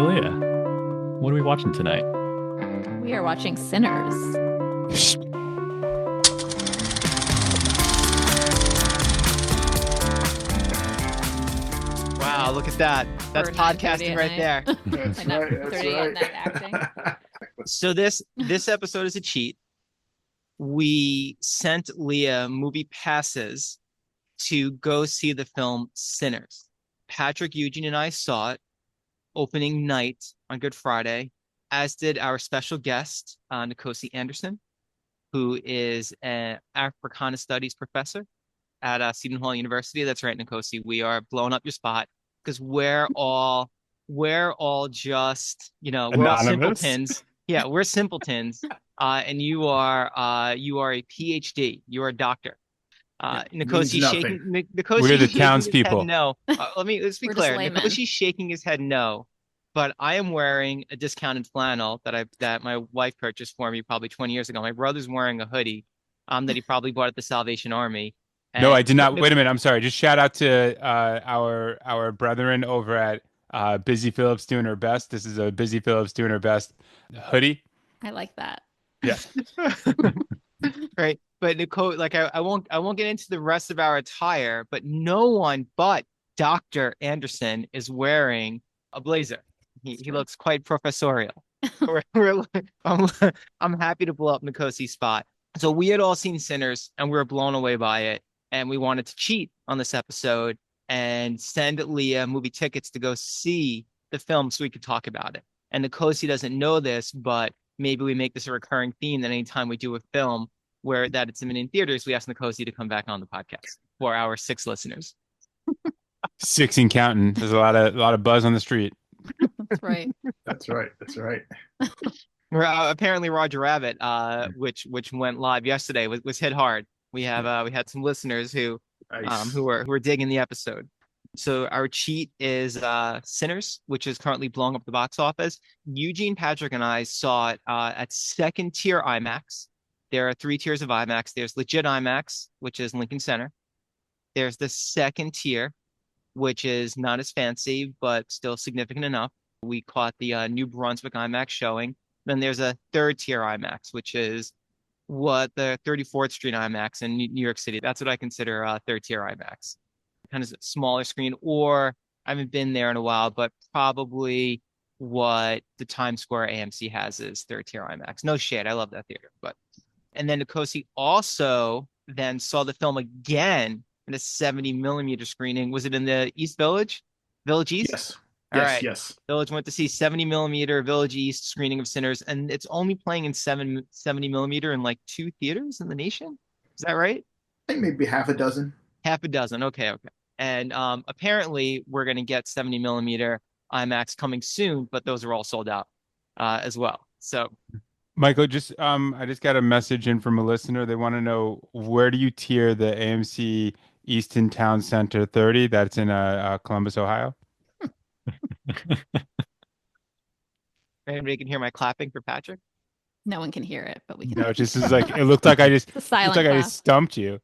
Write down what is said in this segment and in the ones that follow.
Leah, what are we watching tonight? We are watching Sinners. Wow, look at that. That's For 9:30 podcasting at right night. there. That's At right. That's 9:30 at right. night acting. So this episode is a cheat. We sent Leah movie passes to go see the film Sinners. Patrick, Eugene, and I saw it opening night on Good Friday, as did our special guest, Nkosi Anderson, who is an Africana Studies professor at Seton Hall University. That's right, Nkosi. We are blowing up your spot because we're all just, we're all Anonymous? simpletons. Yeah, we're simpletons. And you are a PhD. You are a doctor. Means Nikosi's nothing. shaking. We're the Nikosi's shaking his head townspeople. no. Let's be We're just clear. laymen. Nikosi's shaking his head no. But I am wearing a discounted flannel that my wife purchased for me probably 20 years ago. My brother's wearing a hoodie that he probably bought at the Salvation Army. No, I And did not. Wait a minute. I'm sorry. Just shout out to our brethren over at Busy Phillips doing her best. This is a Busy Phillips doing her best hoodie. I like that. Yeah. right. But Nicole, like I won't get into the rest of our attire, but no one but Dr. Anderson is wearing a blazer. He looks quite professorial. We're, I'm, I'm happy to blow up Nikosi's spot. So we had all seen Sinners and we were blown away by it. And we wanted to cheat on this episode and send Leah movie tickets to go see the film so we could talk about it. And Nikosi doesn't know this, but maybe we make this a recurring theme that anytime we do a film where that it's in theaters, we ask Nikosi to come back on the podcast for our 6 listeners. 6 and counting. There's a lot of buzz on the street. That's right. That's right. That's right. Apparently Roger Rabbit, which went live yesterday, was hit hard. We had some listeners who Nice. who are digging the episode. So our cheat is Sinners, which is currently blowing up the box office. Eugene, Patrick, and I saw it at second tier IMAX. There are 3 tiers of IMAX. There's legit IMAX, which is Lincoln Center. There's the second tier, which is not as fancy, but still significant enough. We caught the New Brunswick IMAX showing. Then there's a third tier IMAX, which is what the 34th Street IMAX in New York City. That's what I consider third tier IMAX. Kind of smaller screen, or I haven't been there in a while, but probably what the Times Square AMC has is third tier IMAX. No shade, I love that theater. And then Nkosi also then saw the film again in a 70 millimeter screening. Was it in the East Village? Village East? Yes. All Yes. right. Yes. Village went to see 70 millimeter Village East screening of Sinners, and it's only playing in 70 millimeter in like 2 theaters in the nation. Is that right? I think maybe half a dozen. Half a dozen. Okay. And apparently we're going to get 70 millimeter IMAX coming soon, but those are all sold out as well. So Michael, I just got a message in from a listener. They want to know, where do you tier the AMC Easton Town Center 30 that's in Columbus, Ohio? anybody can hear my clapping for Patrick? No one can hear it, but we can. No, it just is like it looked like I just The silent looked like I clap. just stumped you.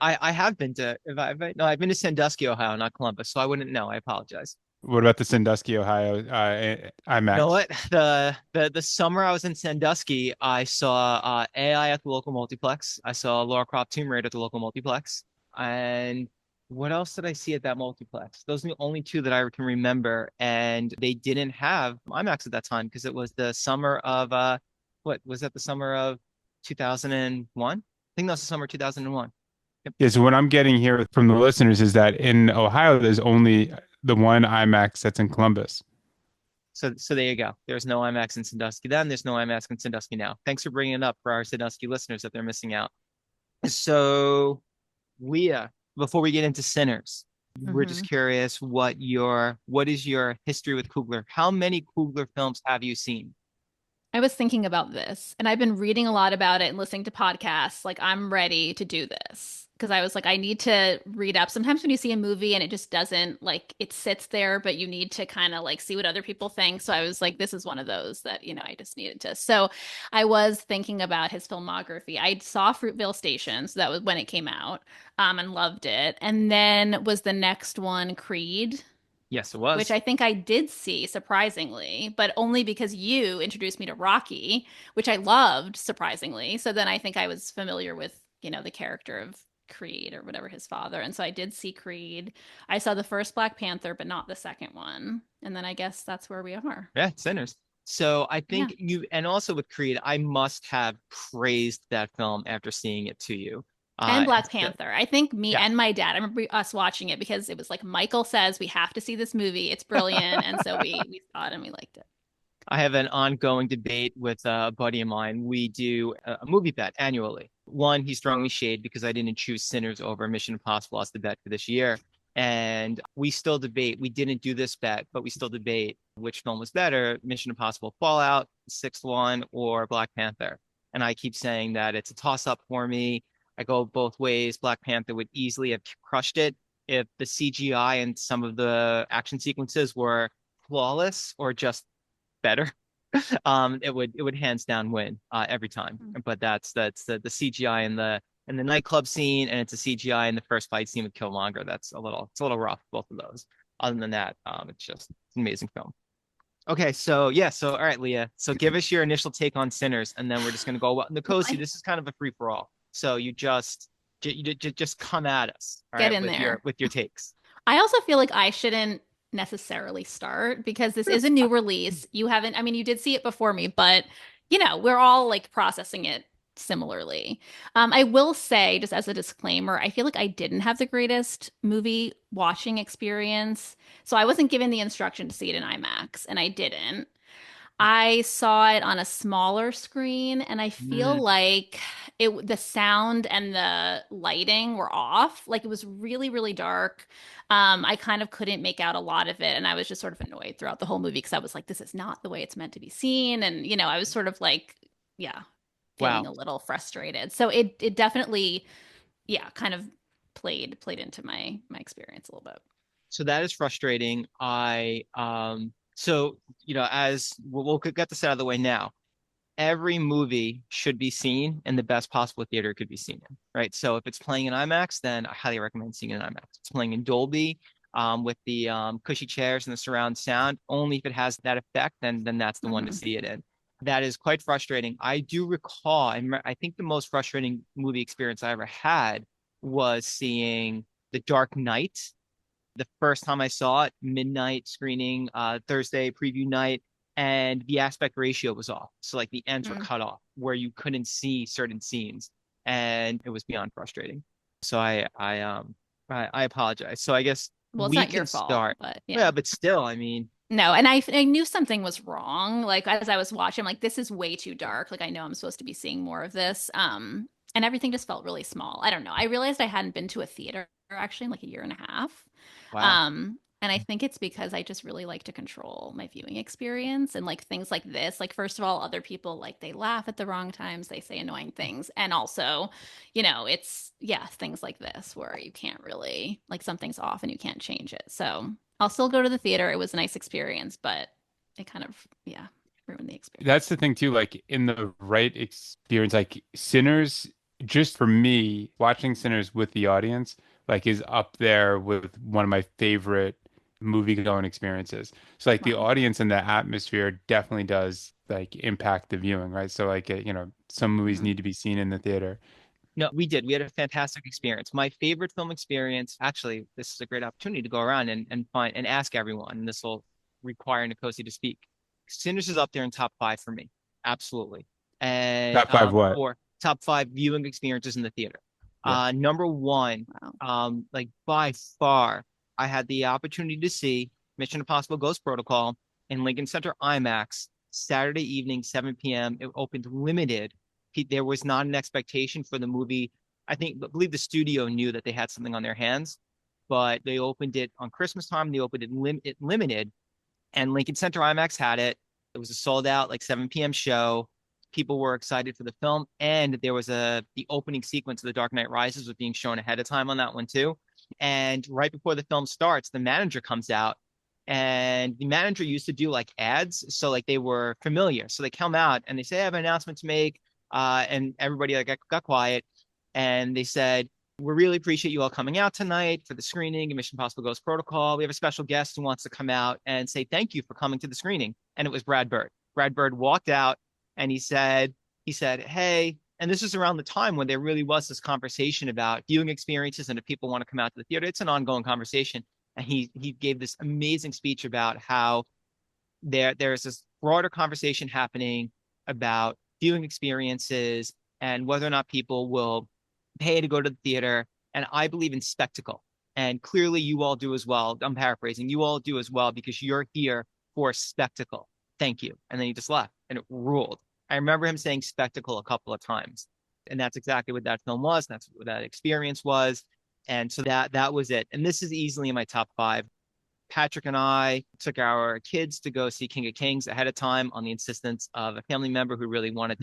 I have been to no, I've been to Sandusky, Ohio, not Columbus, so I wouldn't know. I apologize. What about the Sandusky, Ohio IMAX? You know what? The summer I was in Sandusky, I saw AI at the local multiplex. I saw Lara Croft Tomb Raider at the local multiplex. And what else did I see at that multiplex? Those are the only 2 that I can remember. And they didn't have IMAX at that time because it was the summer of what was that? The summer of 2001? I think that was the summer of 2001. Yeah, so what I'm getting here from the listeners is that in Ohio, there's only the one IMAX that's in Columbus. So there you go. There's no IMAX in Sandusky then. There's no IMAX in Sandusky now. Thanks for bringing it up for our Sandusky listeners that they're missing out. So, Leah, before we get into Sinners, we're just curious what is your history with Coogler? How many Coogler films have you seen? I was thinking about this, and I've been reading a lot about it and listening to podcasts. Like, I'm ready to do this because I was like, I need to read up. Sometimes when you see a movie and it just doesn't, like, it sits there, but you need to kind of like see what other people think. So I was like, this is one of those that, I just needed to. So I was thinking about his filmography. I saw Fruitvale Station, so that was when it came out, and loved it. And then was the next one Creed? Yes, it which was. I think I did see surprisingly, but only because you introduced me to Rocky, which I loved surprisingly. So then I think I was familiar with, the character of Creed or whatever his father. And so I did see Creed. I saw the first Black Panther, but not the second one. And then I guess that's where we are. Yeah, Sinners. So I Yeah. think and also with Creed, I must have praised that film after seeing it to you. And And Black so, Panther. I think me yeah, and my dad, I remember us watching it because it was like Michael says we have to see this movie. It's brilliant. And so we saw it and we liked it. I have an ongoing debate with a buddy of mine. We do a movie bet annually. One, he strongly shade because I didn't choose Sinners over Mission Impossible as the bet for this year. And we still debate. We didn't do this bet, but we still debate which film was better, Mission Impossible Fallout, the sixth one, or Black Panther. And I keep saying that it's a toss up for me. I go both ways. Black Panther would easily have crushed it if the CGI and some of the action sequences were flawless or just better. It would hands down win every time. Mm. But that's the CGI in the nightclub scene, and it's a CGI in the first fight scene with Killmonger. That's a little rough, both of those. Other than that, it's an amazing film. Okay, so yeah, so all right, Leah. So give us your initial take on Sinners, and then we're just gonna go. Well, Nkosi, I this is kind of a free for all. So you just come at us, all get right, in with your there. takes. I also feel like I shouldn't necessarily start because this is a new release. You haven't, I mean, you did see it before me, but we're all like processing it similarly. I will say, just as a disclaimer, I feel like I didn't have the greatest movie watching experience. So I wasn't given the instruction to see it in IMAX, and I didn't. I saw it on a smaller screen, and I feel Mm, like the sound and the lighting were off. Like it was really, really dark. I kind of couldn't make out a lot of it, and I was just sort of annoyed throughout the whole movie because I was like, this is not the way it's meant to be seen. And I was sort of like, yeah, feeling wow. a little frustrated. So it definitely, yeah, kind of played into my experience a little bit. So that is frustrating. So as we'll get this out of the way now. Every movie should be seen in the best possible theater it could be seen in, right? So if it's playing in IMAX, then I highly recommend seeing it in IMAX. If it's playing in Dolby, with the cushy chairs and the surround sound. Only if it has that effect, then that's the one to Mhm. see it in. That is quite frustrating. I do recall, I think the most frustrating movie experience I ever had was seeing The Dark Knight the first time I saw it, midnight screening, Thursday preview night, and the aspect ratio was off. So like the ends were Mm. cut off where you couldn't see certain scenes, and it was beyond frustrating. So I apologize. So I guess Well, it's we not your can fault, start. but Yeah, yeah. but still, I mean, No, and I knew something was wrong. Like as I was watching, I'm like, this is way too dark. Like I know I'm supposed to be seeing more of this. And everything just felt really small. I don't know. I realized I hadn't been to a theater actually in like a year and a half. wow. And I think it's because I just really like to control my viewing experience and like things like this. Like first of all, other people like they laugh at the wrong times, they say annoying things. And also, it's yeah, things like this where you can't really like something's off and you can't change it. So I'll still go to the theater. It was a nice experience, but it kind of, yeah, ruined the experience. That's the thing too, like in the right experience, like Sinners, just for me, watching Sinners with the audience, like is up there with one of my favorite movie going experiences. So like the Wow. audience and the atmosphere definitely does like impact the viewing, right? So like some movies Mhm. need to be seen in the theater. No, we did. We had a fantastic experience. My favorite film experience, actually, this is a great opportunity to go around and find and ask everyone, and this will require Nkosi to speak. Sinners is up there in top five for me. Absolutely. And Top five what? for top five viewing experiences in the theater. Yeah. Number one, Wow. like by far, I had the opportunity to see Mission Impossible Ghost Protocol in Lincoln Center IMAX Saturday evening, 7 p.m. It opened limited. There was not an expectation for the movie. I believe the studio knew that they had something on their hands, but they opened it on Christmas time. They opened it limited, and Lincoln Center IMAX had it. It was a sold out like 7 p.m. show. People were excited for the film, and there was the opening sequence of The Dark Knight Rises was being shown ahead of time on that one too. And right before the film starts, the manager comes out, and the manager used to do like ads, so like they were familiar. So they come out and they say, "I have an announcement to make," and everybody like got quiet, and they said, We really appreciate you all coming out tonight for the screening of Mission Impossible Ghost Protocol. We have a special guest who wants to come out and say thank you for coming to the screening. And it was Brad Bird. Brad Bird walked out and he said, hey, and this is around the time when there really was this conversation about viewing experiences and if people want to come out to the theater. It's an ongoing conversation. And he gave this amazing speech about how there's this broader conversation happening about viewing experiences and whether or not people will pay to go to the theater. And I believe in spectacle. And clearly you all do as well. I'm paraphrasing. You all do as well because you're here for spectacle. Thank you. And then he just left and it ruled. I remember him saying spectacle a couple of times. And that's exactly what that film was. That's what that experience was. And so that was it. And this is easily in my top 5. Patrick and I took our kids to go see King of Kings ahead of time on the insistence of a family member who really wanted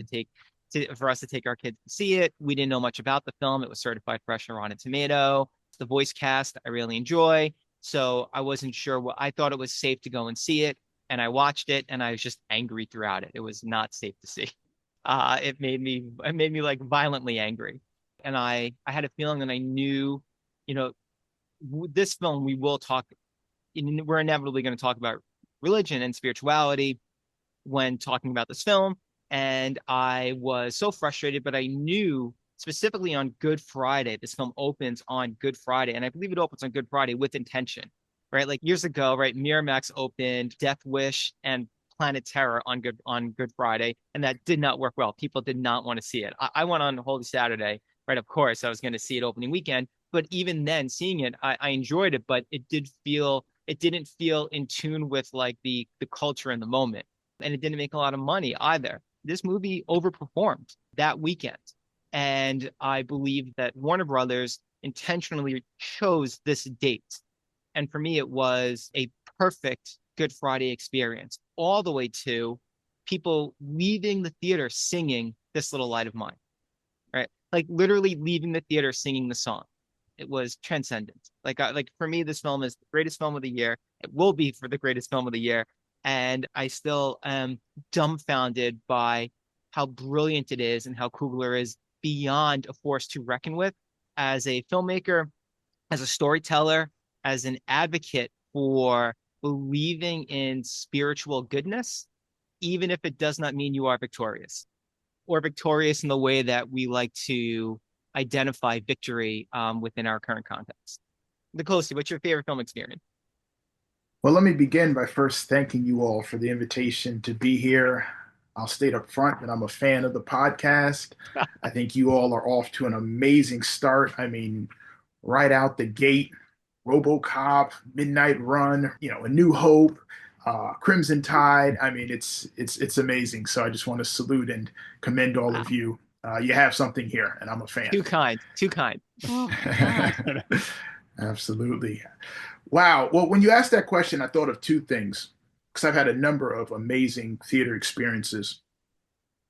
for us to take our kids to see it. We didn't know much about the film. It was certified fresh on Rotten Tomato. The voice cast I really enjoy. So I wasn't sure I thought it was safe to go and see it. And I watched it and I was just angry throughout it. It was not safe to see. It made me like violently angry. And I had a feeling that I knew, this film we're inevitably going to talk about religion and spirituality when talking about this film. And I was so frustrated, but I knew specifically on Good Friday, this film opens on Good Friday. And I believe it opens on Good Friday with intention, right? Like years ago, right? Miramax opened Death Wish and Planet Terror on Good Friday. And that did not work well. People did not want to see it. I went on Holy Saturday, right? Of course, I was going to see it opening weekend. But even then, seeing it, I enjoyed it, but it didn't feel in tune with like the culture in the moment. And it didn't make a lot of money either. This movie overperformed that weekend. And I believe that Warner Brothers intentionally chose this date. And for me, it was a perfect Good Friday experience, all the way to people leaving the theater singing This Little Light of Mine, right? Like literally leaving the theater singing the song. It was transcendent. Like for me, this film is the greatest film of the year. It will be for the greatest film of the year. And I still am dumbfounded by how brilliant it is and how Coogler is beyond a force to reckon with as a filmmaker, as a storyteller, as an advocate for believing in spiritual goodness, even if it does not mean you are victorious or victorious in the way that we like to identify victory within our current context. Nkosi, what's your favorite film experience? Well, let me begin by first thanking you all for the invitation to be here. I'll state up front that I'm a fan of the podcast. I think you all are off to an amazing start. I mean, right out the gate, RoboCop, Midnight Run, A New Hope, Crimson Tide. I mean, it's amazing. So I just want to salute and commend all of you. You have something here, and I'm a fan. Too kind. Oh, God. Absolutely. Wow. Well, when you asked that question, I thought of two things because I've had a number of amazing theater experiences,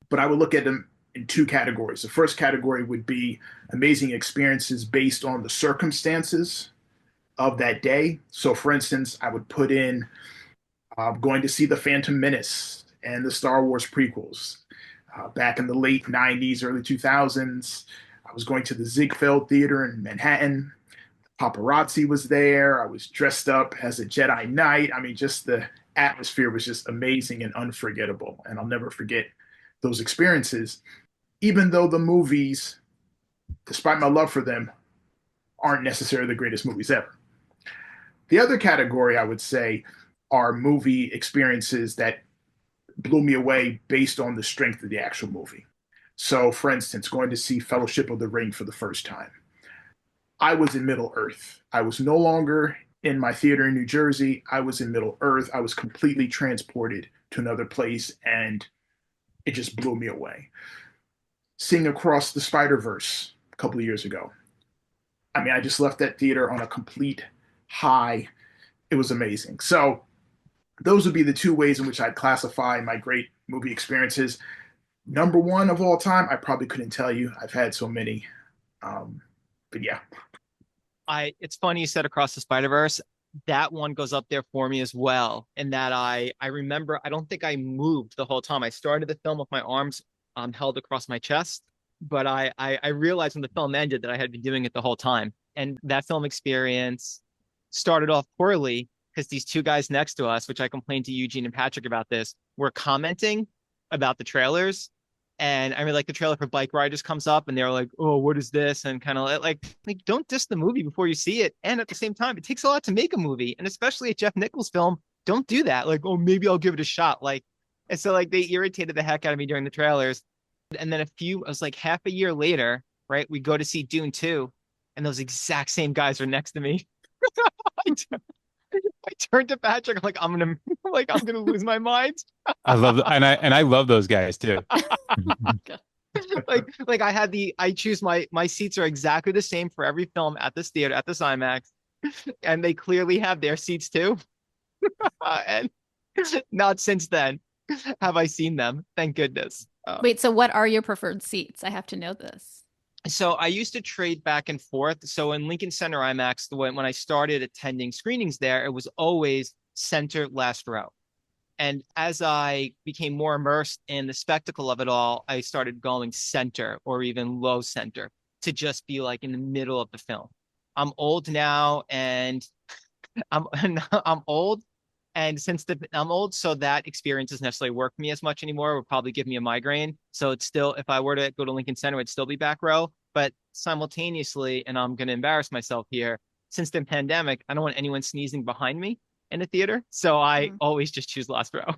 but I would look at them in two categories. The first category would be amazing experiences based on the circumstances of that day. So, for instance, I would put in going to see The Phantom Menace and the Star Wars prequels back in the late 90s, early 2000s. I was going to the Ziegfeld Theater in Manhattan. Paparazzi was there. I was dressed up as a Jedi Knight. I mean, just the atmosphere was just amazing and unforgettable. And I'll never forget those experiences, even though the movies, despite my love for them, aren't necessarily the greatest movies ever. The other category I would say are movie experiences that blew me away based on the strength of the actual movie. So, for instance, going to see Fellowship of the Ring for the first time. I was in Middle Earth. I was no longer in my theater in New Jersey. I was in Middle Earth. I was completely transported to another place, and it just blew me away. Seeing Across the Spider-Verse a couple of years ago. I mean, I just left that theater on a complete high. It was amazing. So those would be the two ways in which I'd classify my great movie experiences. Number one of all time, I probably couldn't tell you. I've had so many. But yeah. It's funny you said Across the Spider-Verse. That one goes up there for me as well. In that I remember, I don't think I moved the whole time. I started the film with my arms held across my chest. but I realized when the film ended that I had been doing it the whole time. And that film experience started off poorly because these two guys next to us, which I complained to Eugene and Patrick about this, were commenting about the trailers. And I mean, like the trailer for Bike Riders comes up, and they're like, "Oh, what is this?" And kind of like, don't diss the movie before you see it. And at the same time, it takes a lot to make a movie, and especially a Jeff Nichols film. Don't do that. Like, oh, maybe I'll give it a shot. Like, and so like they irritated the heck out of me during the trailers. And then it was like half a year later, right? We go to see Dune 2, and those exact same guys are next to me. I turned to Patrick. I'm like, I'm gonna lose my mind. I love and I love those guys too. I choose my seats are exactly the same for every film at this theater at this IMAX, and they clearly have their seats too. And not since then have I seen them. Thank goodness. Wait, so what are your preferred seats? I have to know this. So I used to trade back and forth. So in Lincoln Center IMAX, when I started attending screenings there, it was always center last row. And as I became more immersed in the spectacle of it all, I started going center or even low center to just be like in the middle of the film. I'm old now, and I'm I'm old, and I'm old, so that experience doesn't necessarily work for me as much anymore. It would probably give me a migraine. So it's still, if I were to go to Lincoln Center, it'd still be back row. But simultaneously, and I'm going to embarrass myself here, since the pandemic, I don't want anyone sneezing behind me in the theater. So I always just choose last row.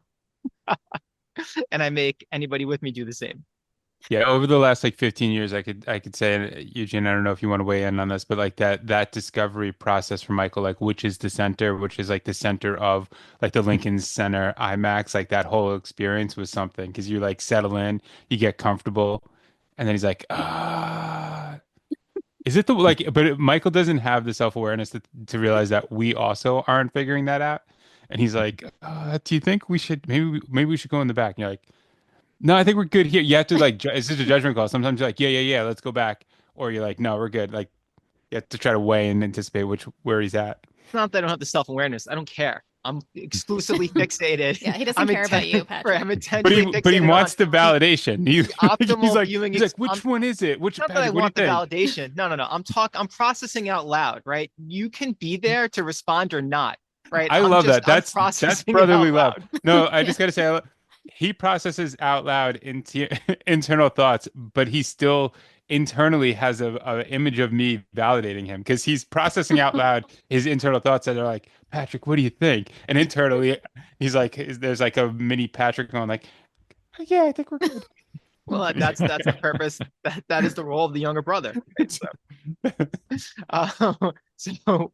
And I make anybody with me do the same. Yeah, over the last like 15 years, I could say, and Eugene, I don't know if you want to weigh in on this, but like that discovery process for Michael, like which is the center, which is like the center of like the Lincoln Center IMAX, like that whole experience was something because you like settle in, you get comfortable, and then he's like, is it the like? But Michael doesn't have the self-awareness to realize that we also aren't figuring that out, and he's like, do you think we should maybe we should go in the back? And you're like. No, I think we're good here. You have to like, it's just a judgment call. Sometimes you're like, yeah, let's go back. Or you're like, no, we're good. Like, you have to try to weigh and anticipate where he's at. It's not that I don't have the self-awareness. I don't care. I'm exclusively fixated. Yeah, he doesn't care about you, Patrick. I'm intentionally but he wants the on validation. the optimal viewing. He's like, which one is it? Which not that I Patrick, what want do the you think? validation. No. I'm processing out loud, right? You can be there to respond or not, right? I love that. That's processing brotherly out love. loud. No, I just gotta say, he processes out loud into internal thoughts, but he still internally has a image of me validating him because he's processing out loud his internal thoughts that are like, Patrick, what do you think? And internally, he's like, there's like a mini Patrick going like, yeah, I think we're good. Well, that's the purpose. That is the role of the younger brother. Right? So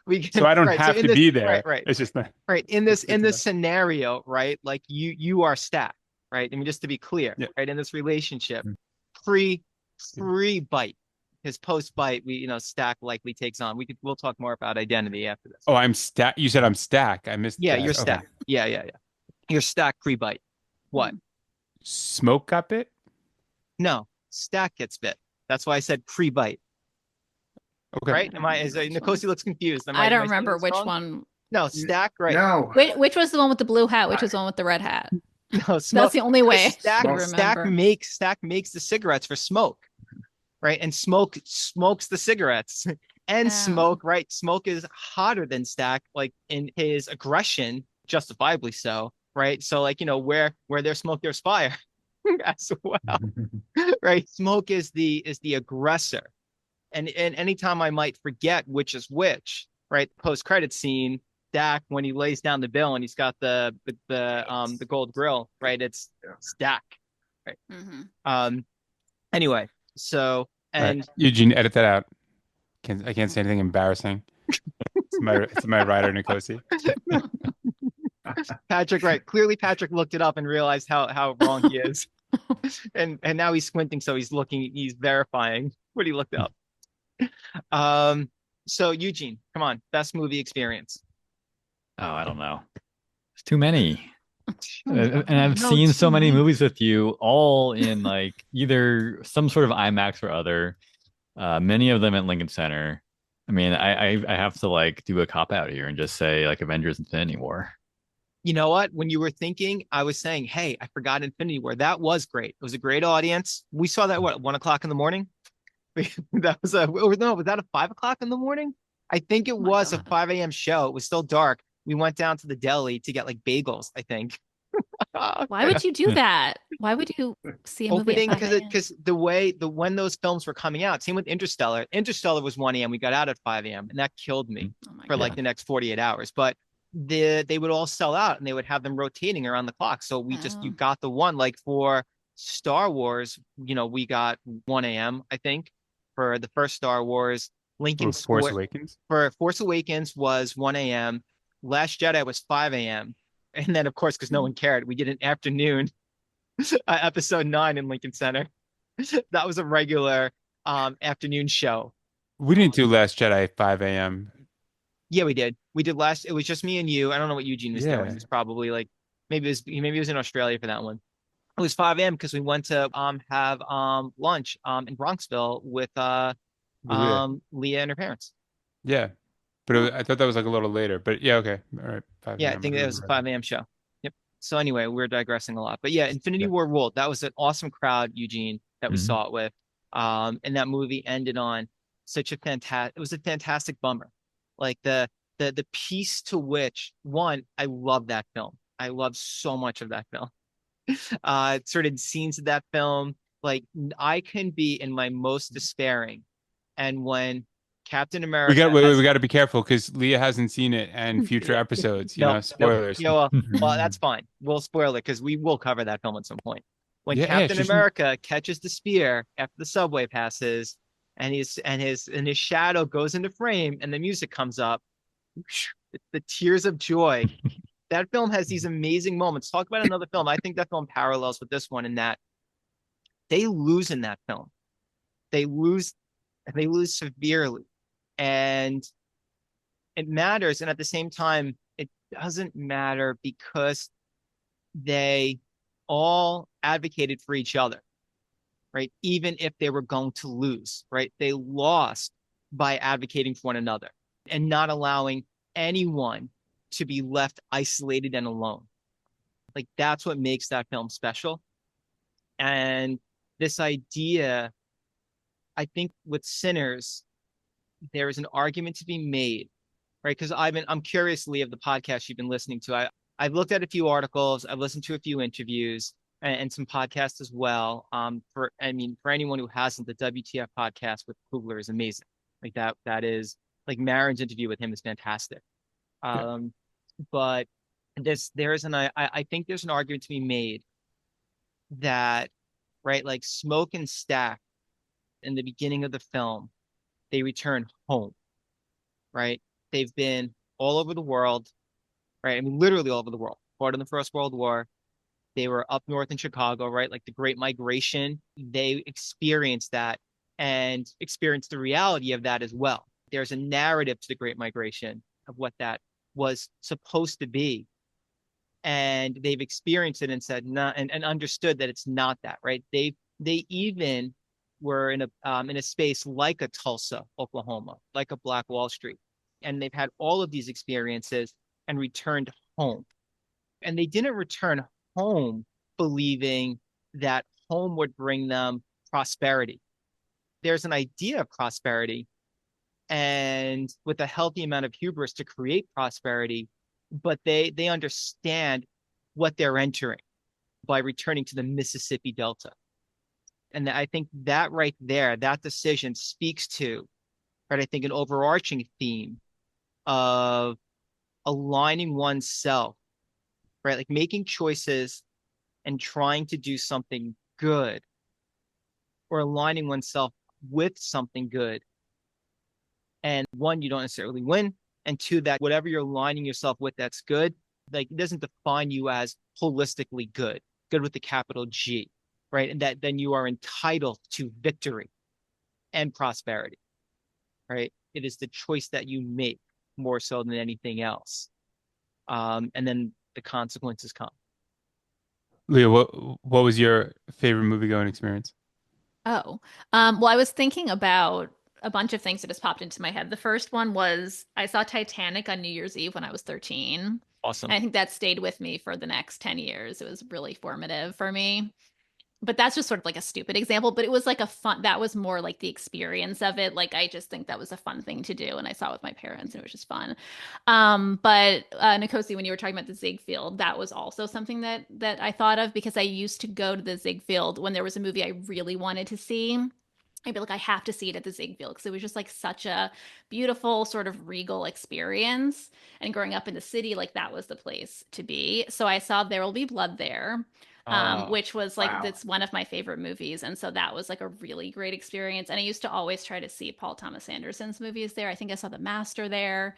we can, so I don't have to be there. Right. It's just not, right. In this scenario, right? Like you are stacked, right? I mean, just to be clear, right? In this relationship, pre-bite, his post-bite, Stack likely takes on. We'll talk more about identity after this. Oh, I'm Stack. You said I'm Stack. I missed. Yeah, that. you're Stack. Okay. Yeah. You're Stack pre-bite. What? Smoke got bit? No, Stack gets bit. That's why I said pre-bite. Okay. Right? Nkosi looks confused. I don't remember which one. No, Stack, right? No. Which was the one with the blue hat? Which was the one with the red hat? No, That's the only way Stack, to remember. Stack makes the cigarettes for Smoke, right? And Smoke smokes the cigarettes. And Smoke, right? Smoke is hotter than Stack, like in his aggression, justifiably so, right? So, like, where there's smoke, there's fire as well, right? Smoke is the aggressor. And anytime I might forget which is which, right? Post-credit scene, Stack, when he lays down the bill and he's got the gold grill, right? It's Stack, right? Mm-hmm. Anyway, so and right. Eugene, edit that out. I can't say anything embarrassing. It's my writer, Nkosi. Patrick, right? Clearly, Patrick looked it up and realized how wrong he is, and now he's squinting, so he's verifying what he looked up. So Eugene, come on, best movie experience. Oh, I don't know. There's too many. And I've seen so many movies with you, all in like either some sort of IMAX or other. Many of them at Lincoln Center. I mean, I have to like do a cop out here and just say like Avengers Infinity War. You know what? When you were thinking, I was saying, hey, I forgot Infinity War. That was great. It was a great audience. We saw that, what, 1 o'clock in the morning? That was or no, was that a 5 o'clock in the morning? I think it Oh my was a God. 5 a.m. show. It was still dark. We went down to the deli to get like bagels, I think. Why would you do that? Why would you see a movie at Opening 5 a.m.? because the way the when those films were coming out, same with Interstellar. Interstellar was 1 a.m. We got out at 5 a.m. and that killed me Oh my for like Yeah. the God. next 48 hours. But they would all sell out and they would have them rotating around the clock. So we just you Oh. got the one like for Star Wars, we got 1 a.m. I think for the first Star Wars. Lincoln Or Force Square Awakens. for Force Awakens was 1 a.m. Last Jedi was 5 a.m. And then, of course, because no one cared, we did an afternoon episode 9 in Lincoln Center. That was a regular afternoon show. We didn't do Um, Last Jedi at 5 a.m. yeah, we did. We did last. It was just me and you. I don't know what Eugene was doing. He Yeah, was probably like maybe he was in Australia for that one. It was 5 a.m. because we went to have lunch in Bronxville with with Leah. Leah and her parents. Yeah, but Oh. I thought that was like a little later. But yeah, okay, all right, 5 Yeah, I a.m. I think it was a remember. 5 a.m. show. Yep. So anyway, we're digressing a lot. But yeah, Infinity Yeah. War ruled. That was an awesome crowd, Eugene, that we Mhm. saw it with. And that movie ended on such a fantastic it was a fantastic bummer. Like the piece to which one, I love that film. I love so much of that film. Certain scenes of that film, like I can be in my most despairing. And when Captain We got America wait, wait, we has got to be careful because Leah hasn't seen it, and future episodes, Nope, nope. spoilers. Well, that's fine. We'll spoil it because we will cover that film at some point. When Yeah, yeah, Captain she's America catches the spear after the subway passes, and his shadow goes into frame, and the music comes up, the tears of joy. That film has these amazing moments. Talk about another film. I think that film parallels with this one in that they lose in that film. They lose, they lose severely, and it matters. And at the same time, it doesn't matter because they all advocated for each other, right? Even if they were going to lose, right? They lost by advocating for one another and not allowing anyone to be left isolated and alone. Like that's what makes that film special. And this idea, I think with Sinners, there is an argument to be made, right? Because I'm curiously of the podcast you've been listening to. I've looked at a few articles, I've listened to a few interviews and some podcasts as well. For anyone who hasn't, the WTF podcast with Coogler is amazing. Like that is like Marin's interview with him is fantastic. yeah. Um, but I think there's an argument to be made that right, like Smoke and Stack in the beginning of the film, they return home, right? They've been all over the world, right? I mean, literally all over the world. Fought in the First World War. They were up north in Chicago, right? Like the Great Migration. They experienced that and experienced the reality of that as well. There's a narrative to the Great Migration of what that was supposed to be. And they've experienced it and said, no, and understood that it's not that, right? They even were in a space like a Tulsa, Oklahoma, like a Black Wall Street. And they've had all of these experiences and returned home. And they didn't return home believing that home would bring them prosperity. There's an idea of prosperity and with a healthy amount of hubris to create prosperity, but they understand what they're entering by returning to the Mississippi Delta. And I think that right there, that decision speaks to, right, I think an overarching theme of aligning oneself, right? Like making choices and trying to do something good or aligning oneself with something good. And one, you don't necessarily win. And two, that whatever you're aligning yourself with that's good, like it doesn't define you as holistically good, good with the capital G, right? And that then you are entitled to victory and prosperity, right? It is the choice that you make more so than anything else. And then the consequences come. Leah, what was your favorite movie going experience? Oh, well, I was thinking about a bunch of things that just popped into my head. The first one was I saw Titanic on New Year's Eve when I was 13. Awesome. And I think that stayed with me for the next 10 years. It was really formative for me. But that's just sort of like a stupid example, but it was like a fun, that was more like the experience of it. Like I just think that was a fun thing to do. And I saw it with my parents and it was just fun. But Nkosi, when you were talking about the Ziegfeld, that was also something that I thought of because I used to go to the Ziegfeld when there was a movie I really wanted to see. I'd be like, I have to see it at the Ziegfeld because it was just like such a beautiful, sort of regal experience. And growing up in the city, like that was the place to be. So I saw There Will Be Blood there, Oh, which was like, Wow. that's one of my favorite movies. And so that was like a really great experience. And I used to always try to see Paul Thomas Anderson's movies there. I think I saw The Master there.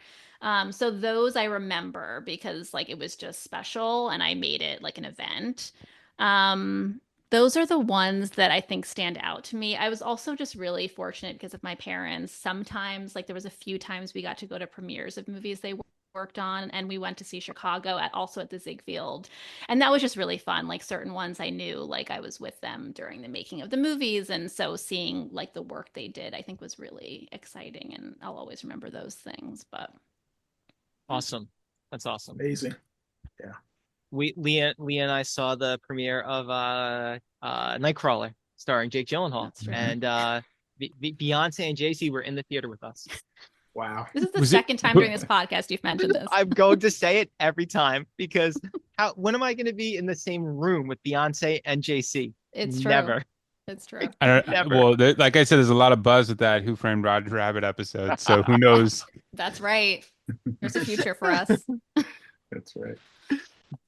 So those I remember because like it was just special and I made it like an event. Um, those are the ones that I think stand out to me. I was also just really fortunate because of my parents. Sometimes, like, there was a few times we got to go to premieres of movies they worked on, and we went to see Chicago at also at the Ziegfeld. And that was just really fun. Like, certain ones I knew, like, I was with them during the making of the movies. And so seeing, like, the work they did, I think was really exciting. And I'll always remember those things. But awesome. That's awesome. Amazing. Yeah. Leah and I saw the premiere of Nightcrawler starring Jake Gyllenhaal. that's true. And Beyonce and Jay-Z were in the theater with us. Wow. This is the Was it? second time during this podcast you've mentioned this. I'm going to say it every time because when am I going to be in the same room with Beyonce and JC? It's true. Never. It's true. I don't. Never. Well, like I said, there's a lot of buzz with that Who Framed Roger Rabbit episode. So who knows? That's right. There's a future for us. That's right.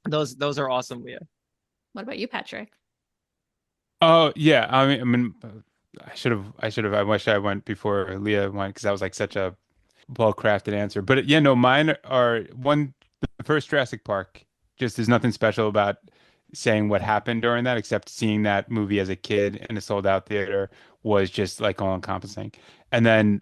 Those are awesome, Leah. What about you, Patrick? Oh yeah. I mean, I should have. I wish I went before Leah went because that was like such a well-crafted answer. But yeah, no, mine are one. The first Jurassic Park. Just there's nothing special about saying what happened during that, except seeing that movie as a kid in a sold-out theater was just like all-encompassing. And then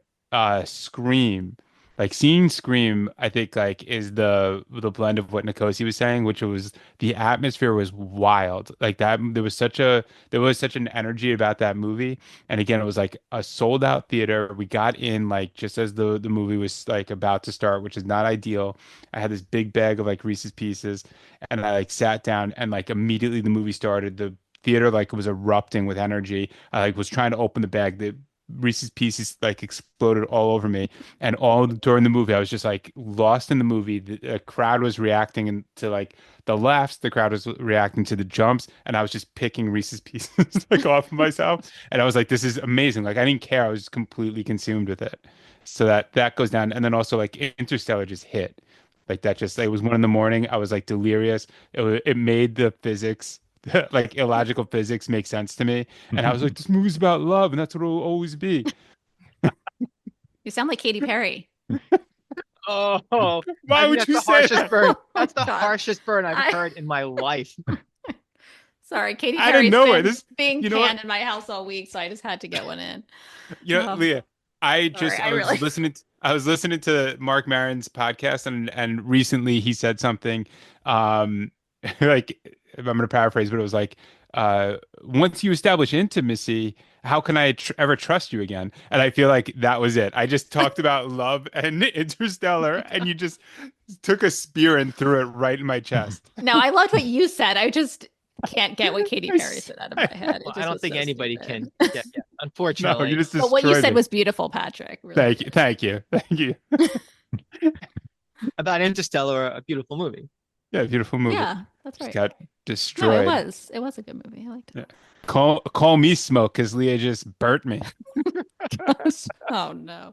Scream, like seeing Scream, I think like is the blend of what Nkosi was saying, which was the atmosphere was wild. Like that, there was such an energy about that movie. And again, it was like a sold out theater. We got in like just as the movie was like about to start, which is not ideal. I had this big bag of like Reese's Pieces, and I like sat down and like immediately the movie started. The theater like was erupting with energy. I like was trying to open the bag. The Reese's Pieces like exploded all over me, and all during the movie, I was just like lost in the movie. The crowd was reacting and to like the laughs, the crowd was reacting to the jumps, and I was just picking Reese's Pieces like off of myself. And I was like, this is amazing. Like I didn't care. I was completely consumed with it. So that goes down. And then also like Interstellar just hit. Like that just it was 1 in the morning. I was like delirious. It made the physics like illogical physics make sense to me. And I was like, this movie's about love, and that's what it'll always be. You sound like Katy Perry. Oh, Why I think would that's you the say harshest that? burn. That's the God. harshest burn I've I- heard in my life. Sorry, Katy Out of Perry's nowhere, been this, being you know what? canned in my house all week, so I just had to get one in. You know, Leah, I Sorry, just I I was really listening to Mark Maron's podcast, and recently he said something like I'm going to paraphrase, but it was like once you establish intimacy, how can I ever trust you again? And I feel like that was it. I just talked about love and Interstellar, and you just took a spear and threw it right in my chest. No, I loved what you said. I just can't get what Katy I Perry s- said out of my head. It Well, I just don't was think so anybody stupid. can. Yeah, yeah. No, you Unfortunately, just But what you destroyed said me. was beautiful, Patrick. Really Thank you, beautiful. thank you, thank you. about Interstellar, a beautiful movie. Yeah, beautiful movie. Yeah, that's Just right. got No, destroyed. it was. It was a good movie. I liked Yeah. it. Call me smoke because Leah just burnt me. Oh no.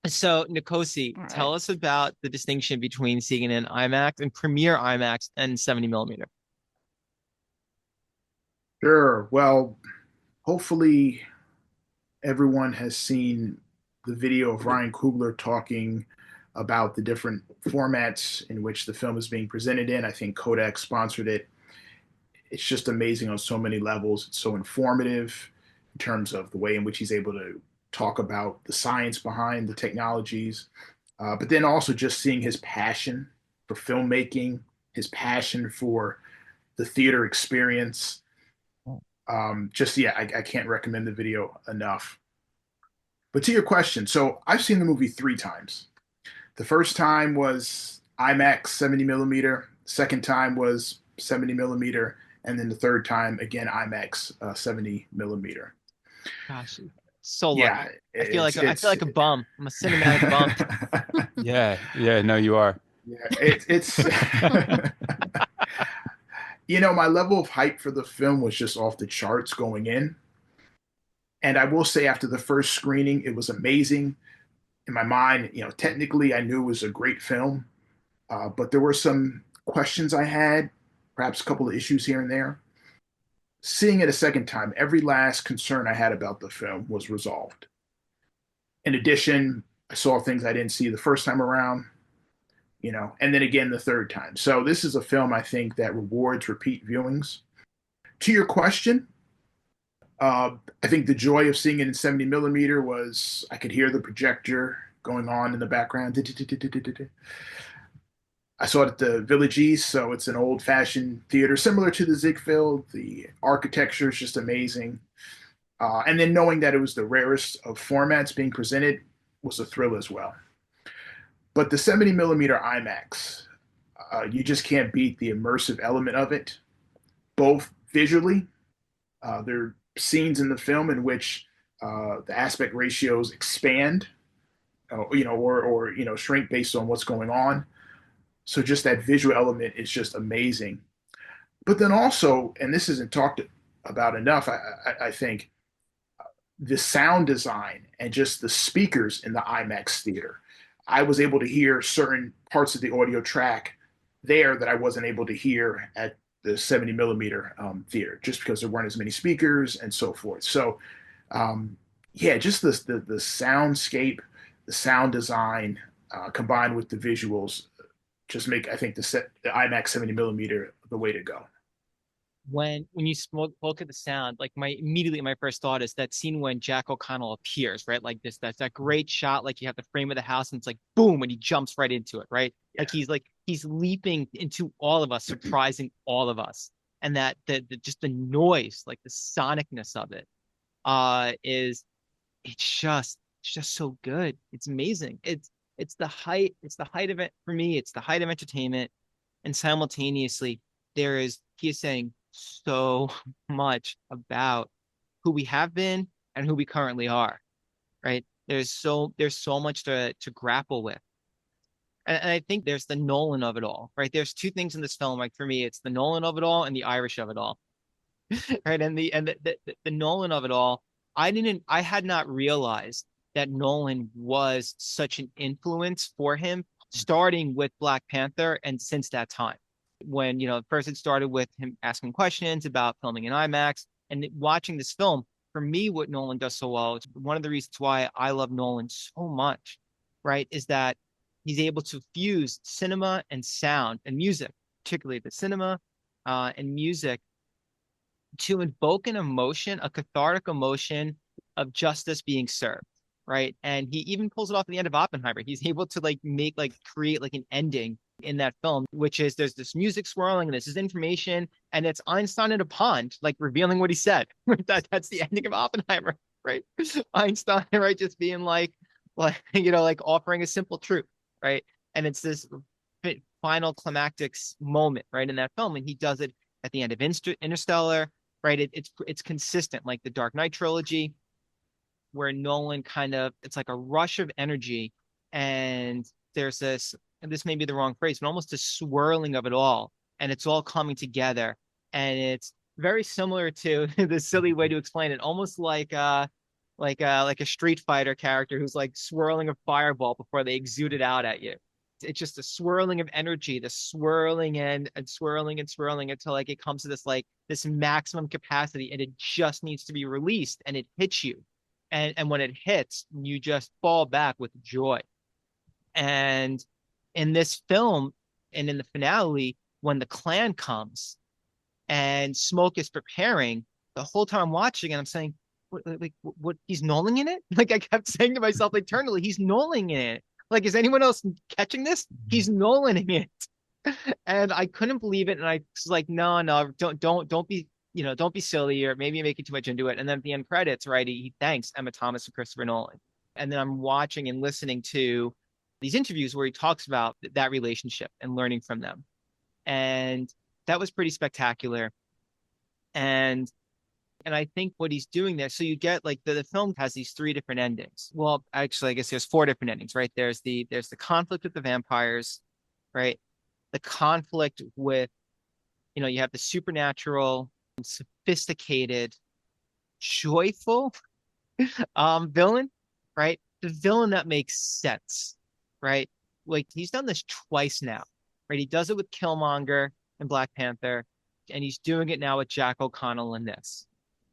So, Nkosi, All tell right. us about the distinction between seeing it in IMAX and Premiere IMAX and 70 millimeter. Sure. Well, hopefully everyone has seen the video of Ryan Coogler talking about the different formats in which the film is being presented in. I think Kodak sponsored it. It's just amazing on so many levels. It's so informative in terms of the way in which he's able to talk about the science behind the technologies, but then also just seeing his passion for filmmaking, his passion for the theater experience. Just yeah, I can't recommend the video enough. But to your question, so I've seen the movie 3 times. The first time was IMAX 70 millimeter. Second time was 70 millimeter, and then the third time again IMAX 70 millimeter. Gosh, so Yeah, lucky. I feel it's like a bum. I'm a cinematic bum. Yeah, yeah, no, you are. yeah, it's my level of hype for the film was just off the charts going in. And I will say after the first screening, it was amazing. In my mind, technically I knew it was a great film, but there were some questions I had, perhaps a couple of issues here and there. Seeing it a second time, every last concern I had about the film was resolved. In addition, I saw things I didn't see the first time around, and then again the third time. So this is a film I think that rewards repeat viewings. To your question, I think the joy of seeing it in 70 millimeter was I could hear the projector going on in the background. I saw it at the Village East, so it's an old fashioned theater similar to the Ziegfeld. The architecture is just amazing. And then knowing that it was the rarest of formats being presented was a thrill as well. But the 70 millimeter IMAX, you just can't beat the immersive element of it, both visually. There are scenes in the film in which the aspect ratios expand, or shrink based on what's going on. So just that visual element is just amazing. But then also, and this isn't talked about enough, I think, the sound design and just the speakers in the IMAX theater. I was able to hear certain parts of the audio track there that I wasn't able to hear at the 70 millimeter theater, just because there weren't as many speakers and so forth. So, yeah, just the soundscape, the sound design combined with the visuals just make I think the IMAX 70 millimeter the way to go. When you spoke at the sound, like my first thought is that scene when Jack O'Connell appears, right? Like that's that great shot, like you have the frame of the house and it's like boom, and he jumps right into it, right? Yeah. Like he's leaping into all of us, surprising all of us. And that the just the noise, like the sonicness of it, is it's just so good. It's amazing. It's the height of it for me, it's the height of entertainment. And simultaneously, he is saying so much about who we have been and who we currently are, right? There's so much to grapple with. And I think there's the Nolan of it all, right? There's two things in this film. Like for me, it's the Nolan of it all and the Irish of it all, right? And the Nolan of it all, I had not realized that Nolan was such an influence for him, starting with Black Panther and since that time. When, first it started with him asking questions about filming in IMAX and watching this film. For me, what Nolan does so well, it's one of the reasons why I love Nolan so much, right, is that he's able to fuse cinema and sound and music, particularly the cinema and music, to invoke an emotion, a cathartic emotion of justice being served, right? And he even pulls it off at the end of Oppenheimer. He's able to create like an ending in that film, which is there's this music swirling and this is information, and it's Einstein in a pond, like revealing what he said. That's the ending of Oppenheimer, right? Einstein, right, just being like offering a simple truth, right? And it's this final climactic moment, right, in that film, and he does it at the end of Interstellar, right? It's consistent, like the Dark Knight trilogy, where Nolan it's like a rush of energy, and there's this, and this may be the wrong phrase, but almost a swirling of it all, and it's all coming together, and it's very similar to the silly way to explain it, almost like a Street Fighter character who's like swirling a fireball before they exude it out at you. It's just a swirling of energy, the swirling and swirling and swirling until like it comes to this maximum capacity, and it just needs to be released, and it hits you. And when it hits, you just fall back with joy. And in this film, and in the finale, when the clan comes and Smoke is preparing, the whole time I'm watching and I'm saying, what he's Nolan in it? Like I kept saying to myself internally, he's Nolan in it. Like, is anyone else catching this? He's Nolan in it. And I couldn't believe it. And I was like, no, don't be, don't be silly, or maybe you're making too much into it. And then at the end credits, right, he thanks Emma Thomas and Christopher Nolan. And then I'm watching and listening to these interviews where he talks about that relationship and learning from them. And that was pretty spectacular. And I think what he's doing there, so you get like the film has these three different endings. Well, actually, I guess there's four different endings, right? There's the conflict with the vampires, right? The conflict with, you have the supernatural, sophisticated, joyful villain, right? The villain that makes sense, right? Like he's done this twice now, right? He does it with Killmonger and Black Panther, and he's doing it now with Jack O'Connell in this,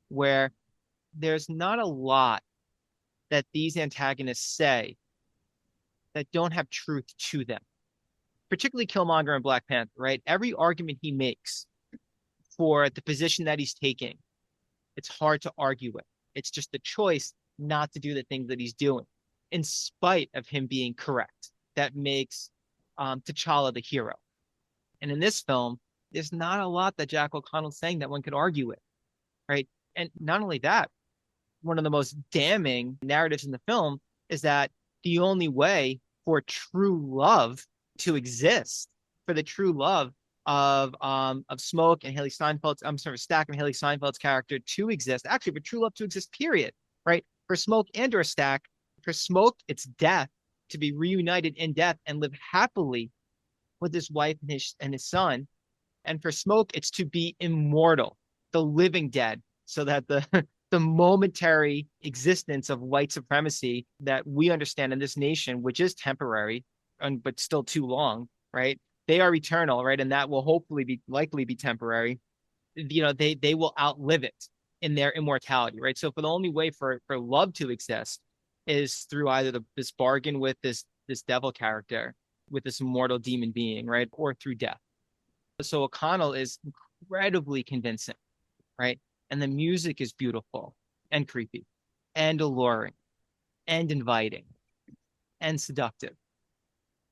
where there's not a lot that these antagonists say that don't have truth to them, particularly Killmonger and Black Panther, right? Every argument he makes for the position that he's taking, it's hard to argue with. It's just the choice not to do the things that he's doing, in spite of him being correct. That makes T'Challa the hero. And in this film, there's not a lot that Jack O'Connell's saying that one could argue with, right? And not only that, one of the most damning narratives in the film is that the only way for true love to exist, for the true love of Smoke and Haley Steinfeld's, I'm sorry, Stack and Haley Steinfeld's character to exist, actually for true love to exist, period, right? For Smoke and or Stack, for Smoke, it's death, to be reunited in death and live happily with his wife and his son. And for Smoke, it's to be immortal, the living dead, so that the momentary existence of white supremacy that we understand in this nation, which is temporary, but still too long, right? They are eternal, right? And that will hopefully likely be temporary. They will outlive it in their immortality, right? So for the only way for love to exist is through either this bargain with this devil character, with this immortal demon being, right? Or through death. So O'Connell is incredibly convincing, right? And the music is beautiful and creepy and alluring and inviting and seductive.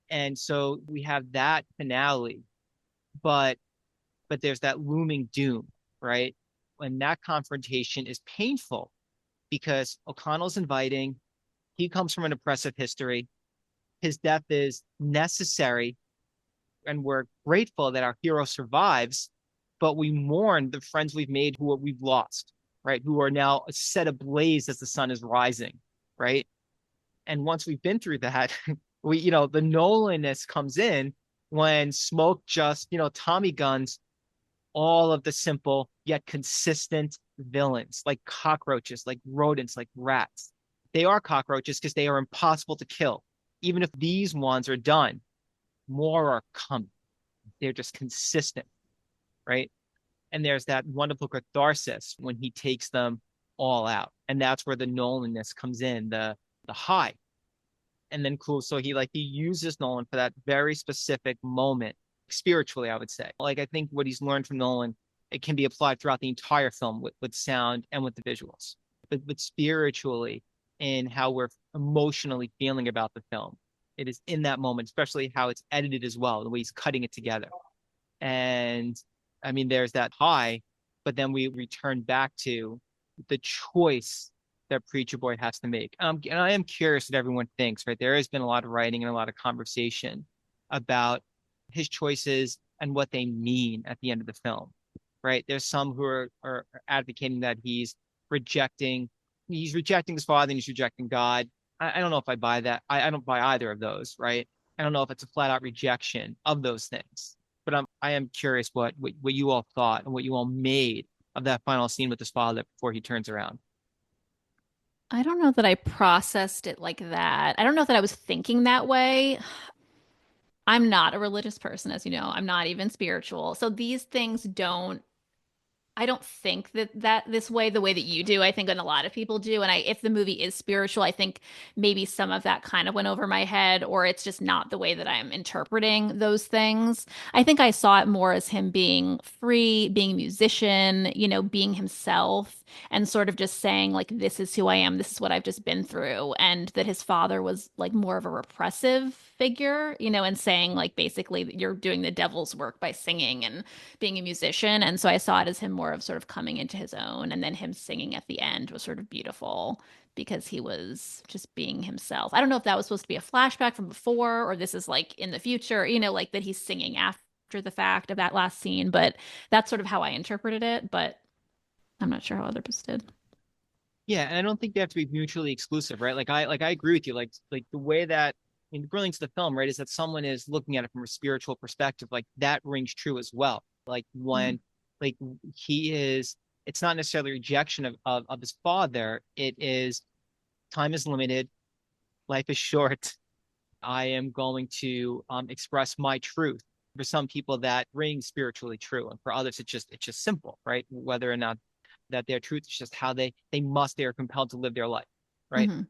And so we have that finale, but there's that looming doom, right? When that confrontation is painful because O'Connell's inviting, he comes from an oppressive history. His death is necessary, and we're grateful that our hero survives, but we mourn the friends we've made who we've lost, right? Who are now set ablaze as the sun is rising, right? And once we've been through that, the Nolanness comes in when Smoke just, Tommy guns all of the simple yet consistent villains, like cockroaches, like rodents, like rats. They are cockroaches because they are impossible to kill. Even if these ones are done, more are coming. They're just consistent, right? And there's that wonderful catharsis when he takes them all out. And that's where the Nolanness comes in, the high. And then cool. So he uses Nolan for that very specific moment, spiritually, I would say. Like, I think what he's learned from Nolan, it can be applied throughout the entire film with sound and with the visuals, but spiritually in how we're emotionally feeling about the film. It is in that moment, especially how it's edited as well, the way he's cutting it together. And I mean, there's that high, but then we return back to the choice that Preacher Boy has to make. And I am curious what everyone thinks, right? There has been a lot of writing and a lot of conversation about his choices and what they mean at the end of the film, right? There's some who are advocating that he's rejecting his father and he's rejecting God. I don't know if I buy that. I don't buy either of those, right? I don't know if it's a flat out rejection of those things, but I am curious what you all thought and what you all made of that final scene with his father before he turns around. I don't know that I processed it like that. I don't know that I was thinking that way. I'm not a religious person, as you know. I'm not even spiritual. So these things I don't think that this way, the way that you do, I think and a lot of people do. And if the movie is spiritual, I think maybe some of that kind of went over my head, or it's just not the way that I'm interpreting those things. I think I saw it more as him being free, being a musician, being himself, and sort of just saying, like, this is who I am, this is what I've just been through. And that his father was like more of a repressive figure, and saying, like, basically that you're doing the devil's work by singing and being a musician. And so I saw it as him more more of sort of coming into his own. And then him singing at the end was sort of beautiful because he was just being himself. I don't know if that was supposed to be a flashback from before or this is like in the future, like that he's singing after the fact of that last scene, but that's sort of how I interpreted it. But I'm not sure how others did. Yeah, and I don't think they have to be mutually exclusive, right? Like I agree with you. Like the way that in the brilliance of the film, right, is that someone is looking at it from a spiritual perspective, like that rings true as well. Like when like he is, it's not necessarily rejection of his father. It is time is limited, life is short. I am going to express my truth. For some people, that rings spiritually true, and for others, it's just simple, right? Whether or not that their truth is just how they are compelled to live their life, right? Mm-hmm.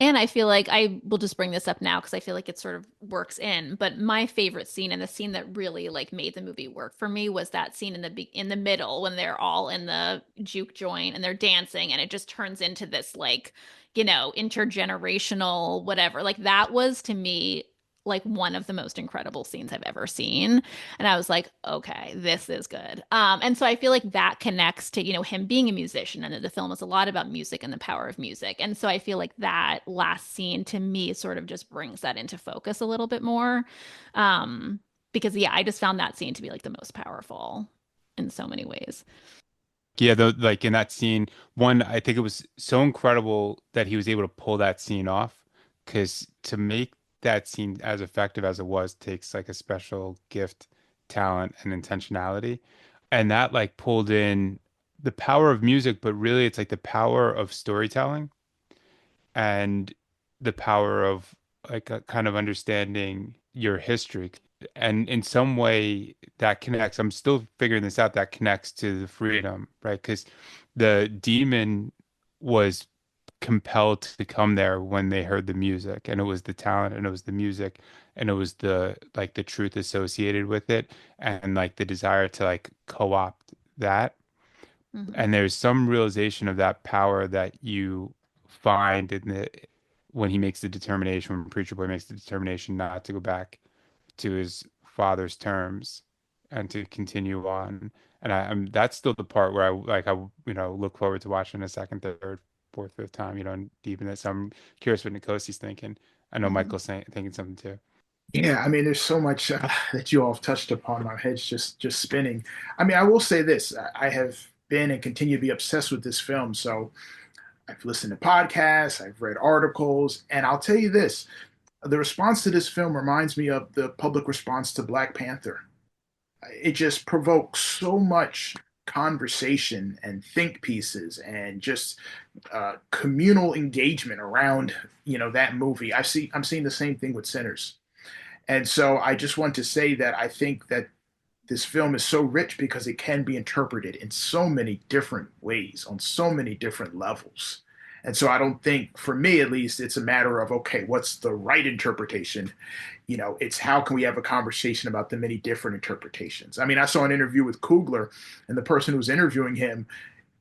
And I feel like I will just bring this up now because I feel like it sort of works in. But my favorite scene and the scene that really like made the movie work for me was that scene in the middle when they're all in the juke joint and they're dancing and it just turns into this like, intergenerational whatever. Like that was to me like one of the most incredible scenes I've ever seen. And I was like, okay, this is good. And so I feel like that connects to, him being a musician and that the film is a lot about music and the power of music. And so I feel like that last scene to me sort of just brings that into focus a little bit more. Because yeah, I just found that scene to be like the most powerful in so many ways. Yeah, like in that scene, one, I think it was so incredible that he was able to pull that scene off because to make that scene as effective as it was takes like a special gift, talent, and intentionality. And that like pulled in the power of music, but really it's like the power of storytelling and the power of like a kind of understanding your history. And in some way that connects, I'm still figuring this out, that connects to the freedom, right? Because the demon was compelled to come there when they heard the music, and it was the talent, and it was the music, and it was the like the truth associated with it, and like the desire to like co-opt that. Hmm. And there's some realization of that power that you find in the when he makes the determination, when Preacher Boy makes the determination not to go back to his father's terms and to continue on. And I'm that's still the part where I look forward to watching a second, third, fourth, fifth time, and deep in this. I'm curious what Nkosi's thinking. I know Hmm. Michael's thinking something too. Yeah, I mean, there's so much that you all have touched upon. My head's just spinning. I mean, I will say this: I have been and continue to be obsessed with this film. So I've listened to podcasts, I've read articles, and I'll tell you this: the response to this film reminds me of the public response to Black Panther. It just provokes so much conversation and think pieces and just communal engagement around that movie. I'm seeing the same thing with Sinners. And so I just want to say that I think that this film is so rich because it can be interpreted in so many different ways, on so many different levels. And so I don't think, for me at least, it's a matter of, okay, what's the right interpretation? It's how can we have a conversation about the many different interpretations? I mean, I saw an interview with Coogler, and the person who was interviewing him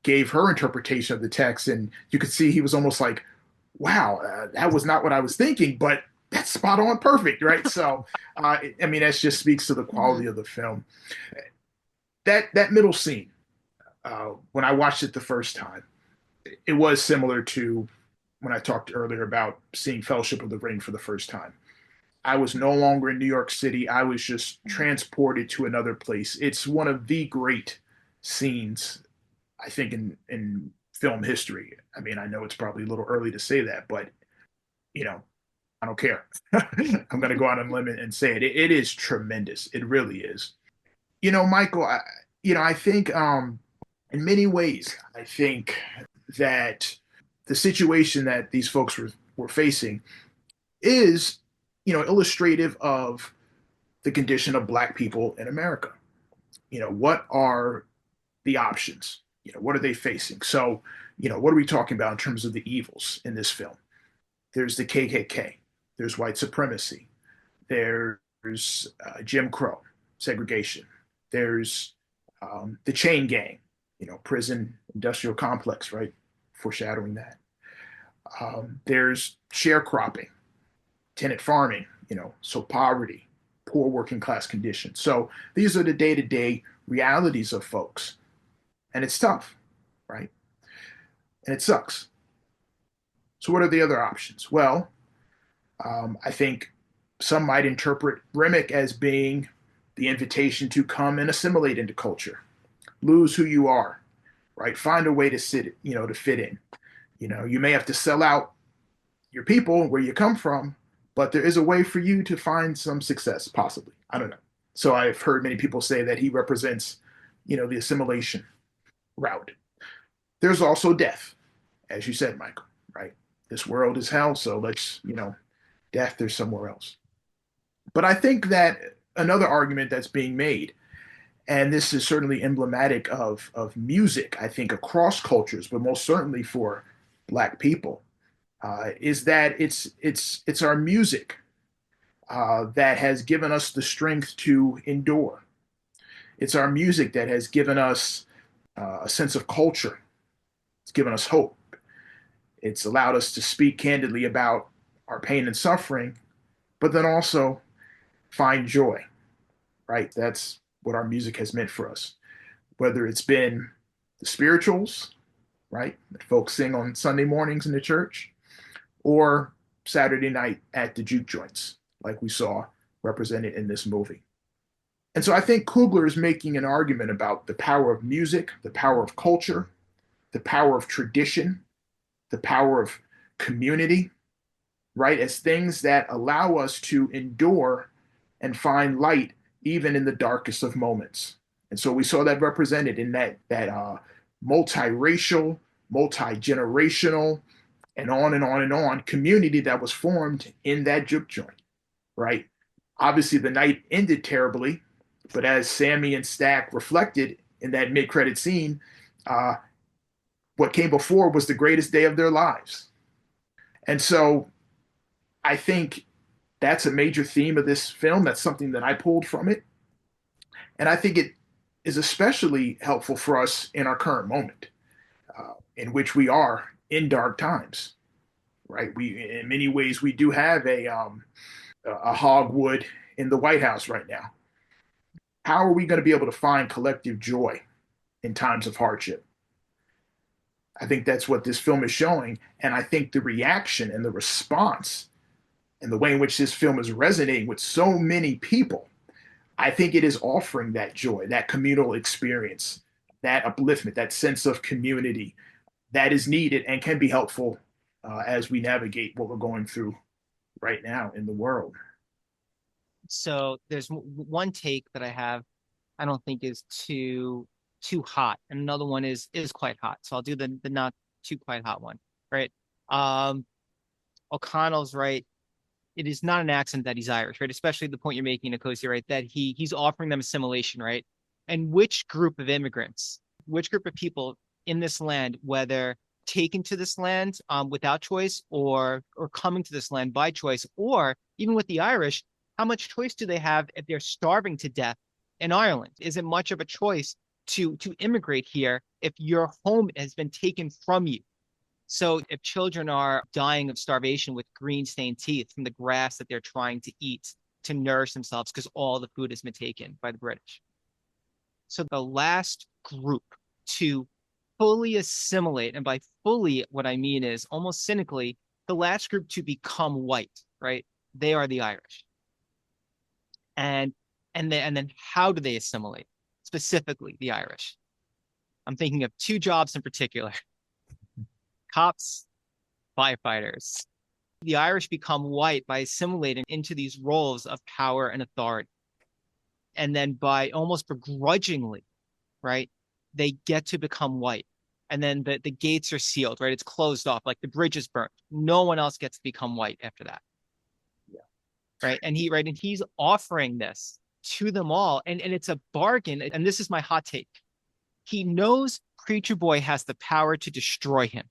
gave her interpretation of the text, and you could see he was almost like, wow, that was not what I was thinking, but that's spot on perfect, right? So, I mean, that just speaks to the Hmm. quality of the film. That middle scene, when I watched it the first time, it was similar to when I talked earlier about seeing Fellowship of the Ring for the first time. I was no longer in New York City. I was just transported to another place. It's one of the great scenes, I think, in film history. I mean, I know it's probably a little early to say that, but you know, I don't care. I'm going to go out on a limb and say it. It is tremendous. It really is. Michael, I think in many ways, I think that the situation that these folks were facing is, illustrative of the condition of Black people in America. What are the options? What are they facing? So, what are we talking about in terms of the evils in this film? There's the KKK, there's white supremacy, there's Jim Crow, segregation, there's the chain gang, prison industrial complex, right? Foreshadowing that. There's sharecropping, tenant farming, so poverty, poor working class conditions. So these are the day to day realities of folks. And it's tough, right? And it sucks. So, what are the other options? Well, I think some might interpret Remick as being the invitation to come and assimilate into culture, lose who you are, right? Find a way to to fit in. You may have to sell out your people where you come from, but there is a way for you to find some success, possibly. I don't know. So I've heard many people say that he represents, the assimilation route. There's also death, as you said, Michael, right? This world is hell, so let's, death, there's somewhere else. But I think that another argument that's being made, and this is certainly emblematic of music, I think, across cultures, but most certainly for Black people, is that it's our music that has given us the strength to endure. It's our music that has given us a sense of culture. It's given us hope. It's allowed us to speak candidly about our pain and suffering, but then also find joy, right? That's what our music has meant for us. Whether it's been the spirituals, right, that folks sing on Sunday mornings in the church, or Saturday night at the juke joints, like we saw represented in this movie. And so I think Coogler is making an argument about the power of music, the power of culture, the power of tradition, the power of community, right, as things that allow us to endure and find light even in the darkest of moments. And so we saw that represented in that multiracial, multi-generational, and on and on and on community that was formed in that juke joint, right? Obviously, the night ended terribly, but as Sammy and Stack reflected in that mid-credit scene, what came before was the greatest day of their lives. And so I think that's a major theme of this film. That's something that I pulled from it. And I think it is especially helpful for us in our current moment, in which we are in dark times, right? In many ways, we do have a hogwood in the White House right now. How are we going to be able to find collective joy in times of hardship? I think that's what this film is showing. And I think the reaction and the response and the way in which this film is resonating with so many people, I think it is offering that joy, that communal experience, that upliftment, that sense of community that is needed and can be helpful as we navigate what we're going through right now in the world. So there's one take that I have, I don't think is too hot, and another one is quite hot. So I'll do the not too quite hot one, right? O'Connell's right. It is not an accident that he's Irish, right? Especially the point you're making, Nkosi, right? That he's offering them assimilation, right? And which group of immigrants, which group of people in this land, whether taken to this land without choice or coming to this land by choice, or even with the Irish, how much choice do they have if they're starving to death in Ireland? Is it much of a choice to immigrate here if your home has been taken from you? So if children are dying of starvation with green stained teeth from the grass that they're trying to eat to nourish themselves because all the food has been taken by the British. So the last group to fully assimilate, and by fully, what I mean is almost cynically, the last group to become white, right? They are the Irish. And then how do they assimilate? Specifically, the Irish. I'm thinking of two jobs in particular. Cops, firefighters. The Irish become white by assimilating into these roles of power and authority. And then by almost begrudgingly, right, they get to become white. And then the gates are sealed, right? It's closed off, like the bridge is burnt. No one else gets to become white after that. Yeah. Right. And he's offering this to them all. And it's a bargain. And this is my hot take. He knows Preacher Boy has the power to destroy him.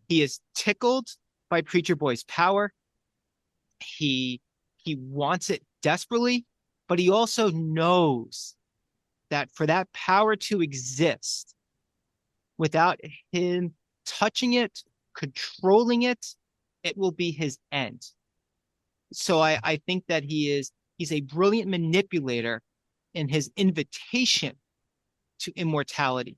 He is tickled by Preacher Boy's power. He wants it desperately, but he also knows that for that power to exist, without him touching it, controlling it, it will be his end. So I think that he's a brilliant manipulator in his invitation to immortality,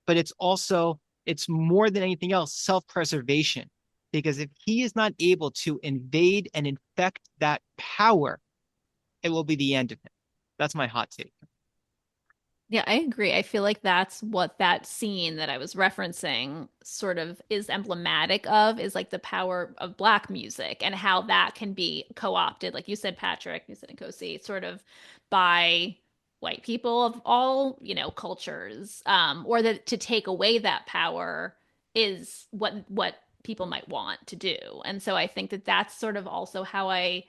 but it's more than anything else, self-preservation. Because if he is not able to invade and infect that power, it will be the end of him. That's my hot take. Yeah, I agree. I feel like that's what that scene that I was referencing sort of is emblematic of, is like the power of Black music and how that can be co-opted, like you said, Patrick, you said Nkosi, sort of by white people of all, cultures, or that to take away that power is what people might want to do. And so I think that that's sort of also how I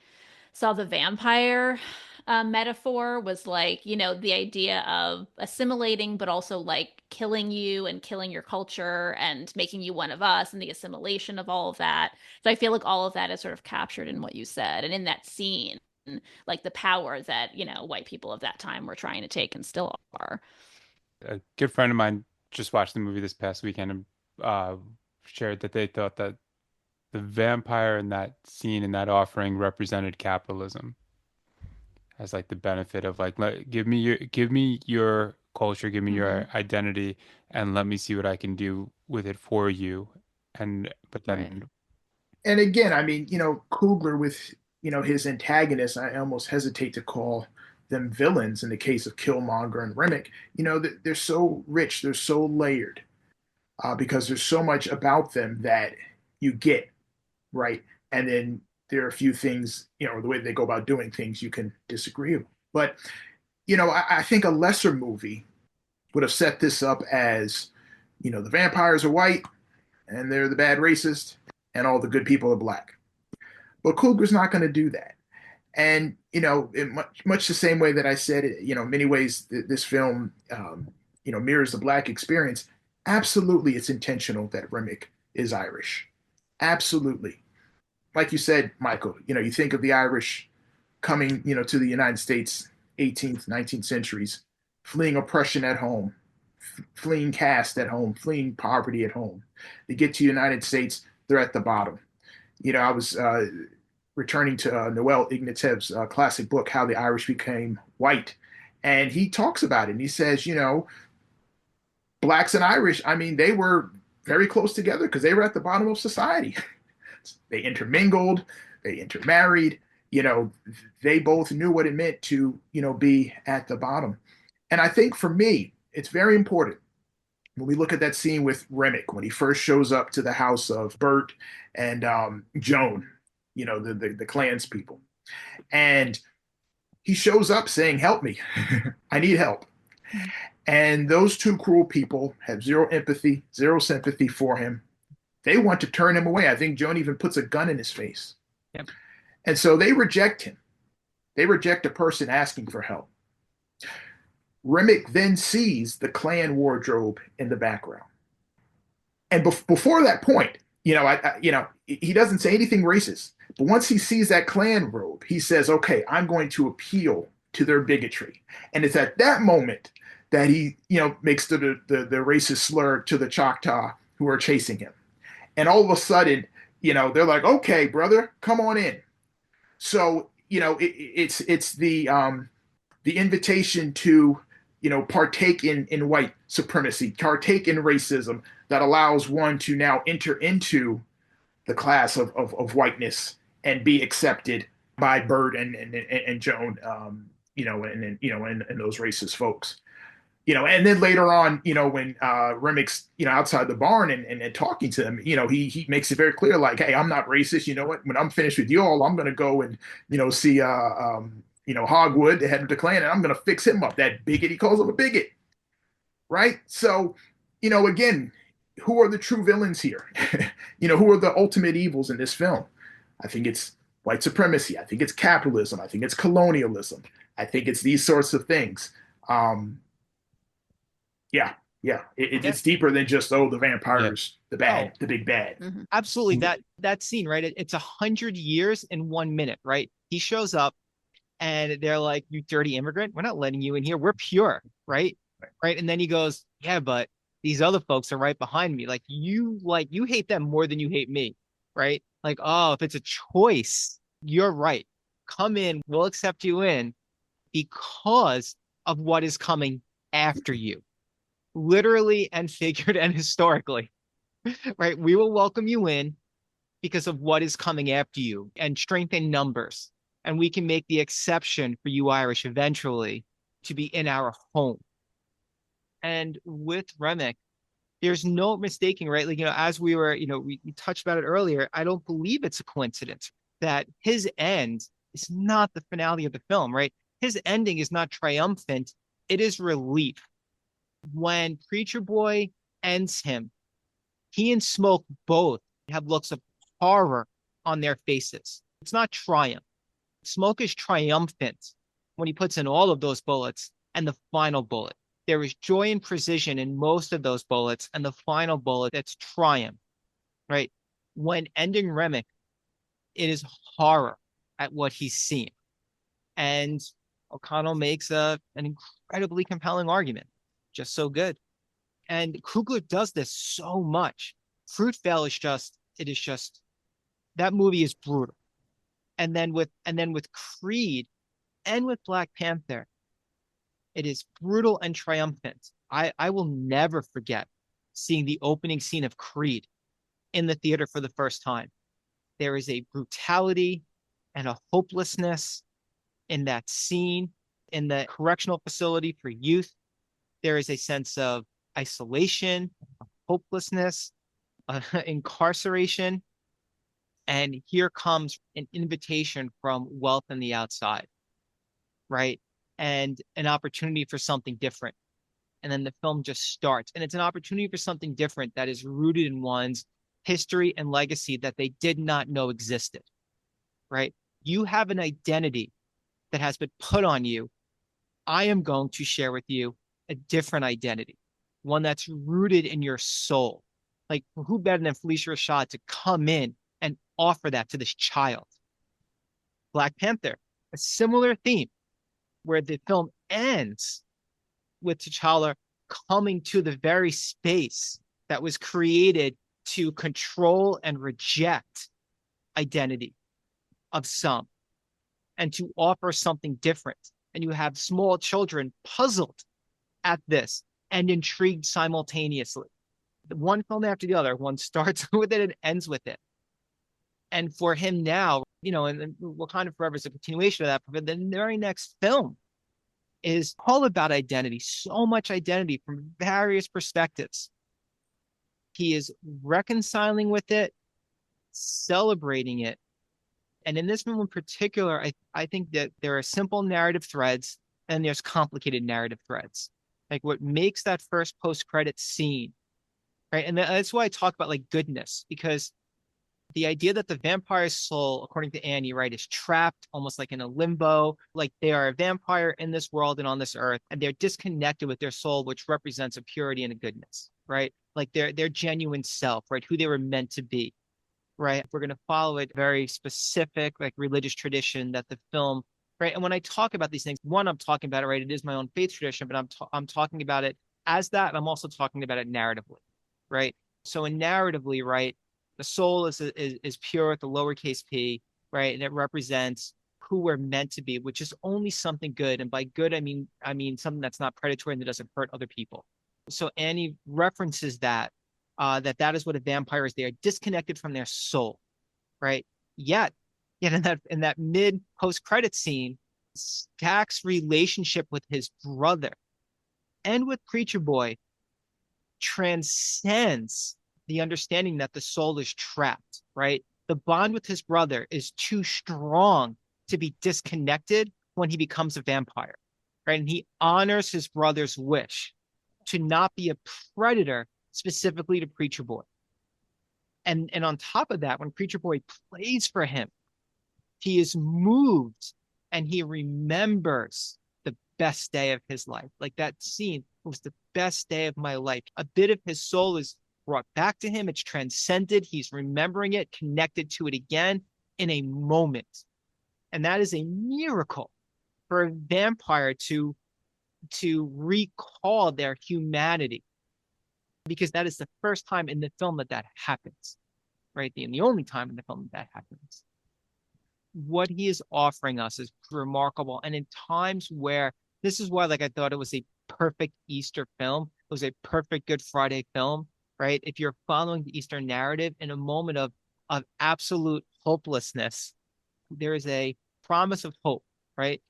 saw the vampire metaphor, was like, the idea of assimilating, but also like killing you and killing your culture and making you one of us, and the assimilation of all of that. So I feel like all of that is sort of captured in what you said. And in that scene, like the power that, white people of that time were trying to take and still are. A good friend of mine just watched the movie this past weekend and uh, shared that they thought that the vampire in that scene in that offering represented capitalism as like the benefit of like give me your culture, give me Hmm. your identity, and let me see what I can do with it for you. And but Right. then And again, I mean, Coogler with, his antagonists, I almost hesitate to call them villains in the case of Killmonger and Remick. They're so rich, they're so layered, because there's so much about them that you get, right? And then there are a few things, the way they go about doing things you can disagree with. But, I think a lesser movie would have set this up as, the vampires are white and they're the bad racist and all the good people are black. But Coogler's not going to do that. And, in much the same way that I said, in many ways, this film, mirrors the black experience. Absolutely, it's intentional that Remick is Irish. Absolutely. Like you said, Michael, you think of the Irish coming, to the United States, 18th, 19th centuries, fleeing oppression at home, fleeing caste at home, fleeing poverty at home. They get to the United States, they're at the bottom. I was returning to Noel Ignatev's classic book, How the Irish Became White. And he talks about it. And he says, blacks and Irish, I mean, they were very close together because they were at the bottom of society. They intermingled, they intermarried, you know, they both knew what it meant to, be at the bottom. And I think for me, it's very important when we look at that scene with Remick, when he first shows up to the house of Bert and Joan, the Klans people. And he shows up saying, "Help me. I need help." And those two cruel people have zero empathy, zero sympathy for him. They want to turn him away. I think Joan even puts a gun in his face. Yep. And so they reject him. They reject a person asking for help. Remick then sees the Klan wardrobe in the background. And before that point, he doesn't say anything racist. But once he sees that Klan robe, he says, "Okay, I'm going to appeal to their bigotry." And it's at that moment that he, makes the racist slur to the Choctaw who are chasing him. And all of a sudden, they're like, "Okay, brother, come on in." So, it's the invitation to, partake in white supremacy, partake in racism that allows one to now enter into the class of whiteness and be accepted by Bird and Joan, and those racist folks. And then later on, when Remick's, outside the barn and talking to them, he makes it very clear, like, "Hey, I'm not racist. You know what? When I'm finished with you all, I'm going to go and, see, Hogwood, the head of the Klan, and I'm going to fix him up." That bigot, he calls him a bigot, right? So, again, who are the true villains here? Who are the ultimate evils in this film? I think it's white supremacy. I think it's capitalism. I think it's colonialism. I think it's these sorts of things. Yeah, yeah. Yeah. It's deeper than just, the yeah, vampires, the bad, Oh, the big bad. Hmm. absolutely. That scene, right? It's 100 years in 1 minute, right? He shows up and they're like, "You dirty immigrant, we're not letting you in here. We're pure," right? Right. And then he goes, "Yeah, but these other folks are right behind me. Like you hate them more than you hate me, right? Like, oh, if it's a choice, you're right. Come in, we'll accept you in because of what is coming after you, literally and figured and historically, right? We will welcome you in because of what is coming after you and strength in numbers. And we can make the exception for you Irish eventually to be in our home. And with Remick, there's no mistaking, right? Like, as we touched about it earlier, I don't believe it's a coincidence that his end is not the finale of the film, right? His ending is not triumphant, it is relief. When Preacher Boy ends him, he and Smoke both have looks of horror on their faces. It's not triumph. Smoke is triumphant when he puts in all of those bullets and the final bullet. There is joy and precision in most of those bullets, and the final bullet, that's triumph, right? When ending Remick, it is horror at what he's seen. And O'Connell makes an incredibly compelling argument. Just so good. And Coogler does this so much. Fruitvale is just that movie is brutal. And then with Creed and with Black Panther, it is brutal and triumphant. I will never forget seeing the opening scene of Creed in the theater for the first time. There is a brutality and a hopelessness in that scene in the correctional facility for youth. There is a sense of isolation, hopelessness, incarceration. And here comes an invitation from wealth on the outside, right? And an opportunity for something different. And then the film just starts. And it's an opportunity for something different that is rooted in one's history and legacy that they did not know existed, right? You have an identity that has been put on you. I am going to share with you a different identity, one that's rooted in your soul. Like, who better than Felicia Rashad to come in and offer that to this child? Black Panther, a similar theme, where the film ends with T'Challa coming to the very space that was created to control and reject identity of some and to offer something different. And you have small children puzzled at this and intrigued simultaneously. One film after the other, one starts with it and ends with it. And for him now, and Wakanda Forever is a continuation of that, but the very next film is all about identity, so much identity from various perspectives. He is reconciling with it, celebrating it. And in this film in particular, I think that there are simple narrative threads and there's complicated narrative threads. Like, what makes that first post-credit scene, right? And that's why I talk about like goodness, because the idea that the vampire's soul, according to Annie, right, is trapped almost like in a limbo, like they are a vampire in this world and on this earth, and they're disconnected with their soul, which represents a purity and a goodness, right? Like their genuine self, right? Who they were meant to be, right? We're going to follow it very specific, like religious tradition that the film, right? And when I talk about these things, one, I'm talking about it, right? It is my own faith tradition, but I'm talking about it as that, and I'm also talking about it narratively, right? So in narratively, right, the soul is pure with the lowercase p, right? And it represents who we're meant to be, which is only something good. And by good, I mean something that's not predatory and that doesn't hurt other people. So Annie references that is what a vampire is. They are disconnected from their soul, right? Yet in that mid post credit scene, Stack's relationship with his brother and with Preacher Boy transcends the understanding that the soul is trapped, right? The bond with his brother is too strong to be disconnected when he becomes a vampire, right? And he honors his brother's wish to not be a predator, specifically to Preacher Boy. And on top of that, when Preacher Boy plays for him, he is moved and he remembers the best day of his life. Like, that scene was the best day of my life. A bit of his soul is brought back to him. It's transcended. He's remembering it, connected to it again in a moment. And that is a miracle for a vampire to recall their humanity, because that is the first time in the film that happens, right? And the only time in the film that happens. What he is offering us is remarkable. And in times where, this is why, like, I thought it was a perfect Easter film. It was a perfect Good Friday film, right? If you're following the Easter narrative in a moment of absolute hopelessness, there is a promise of hope, right?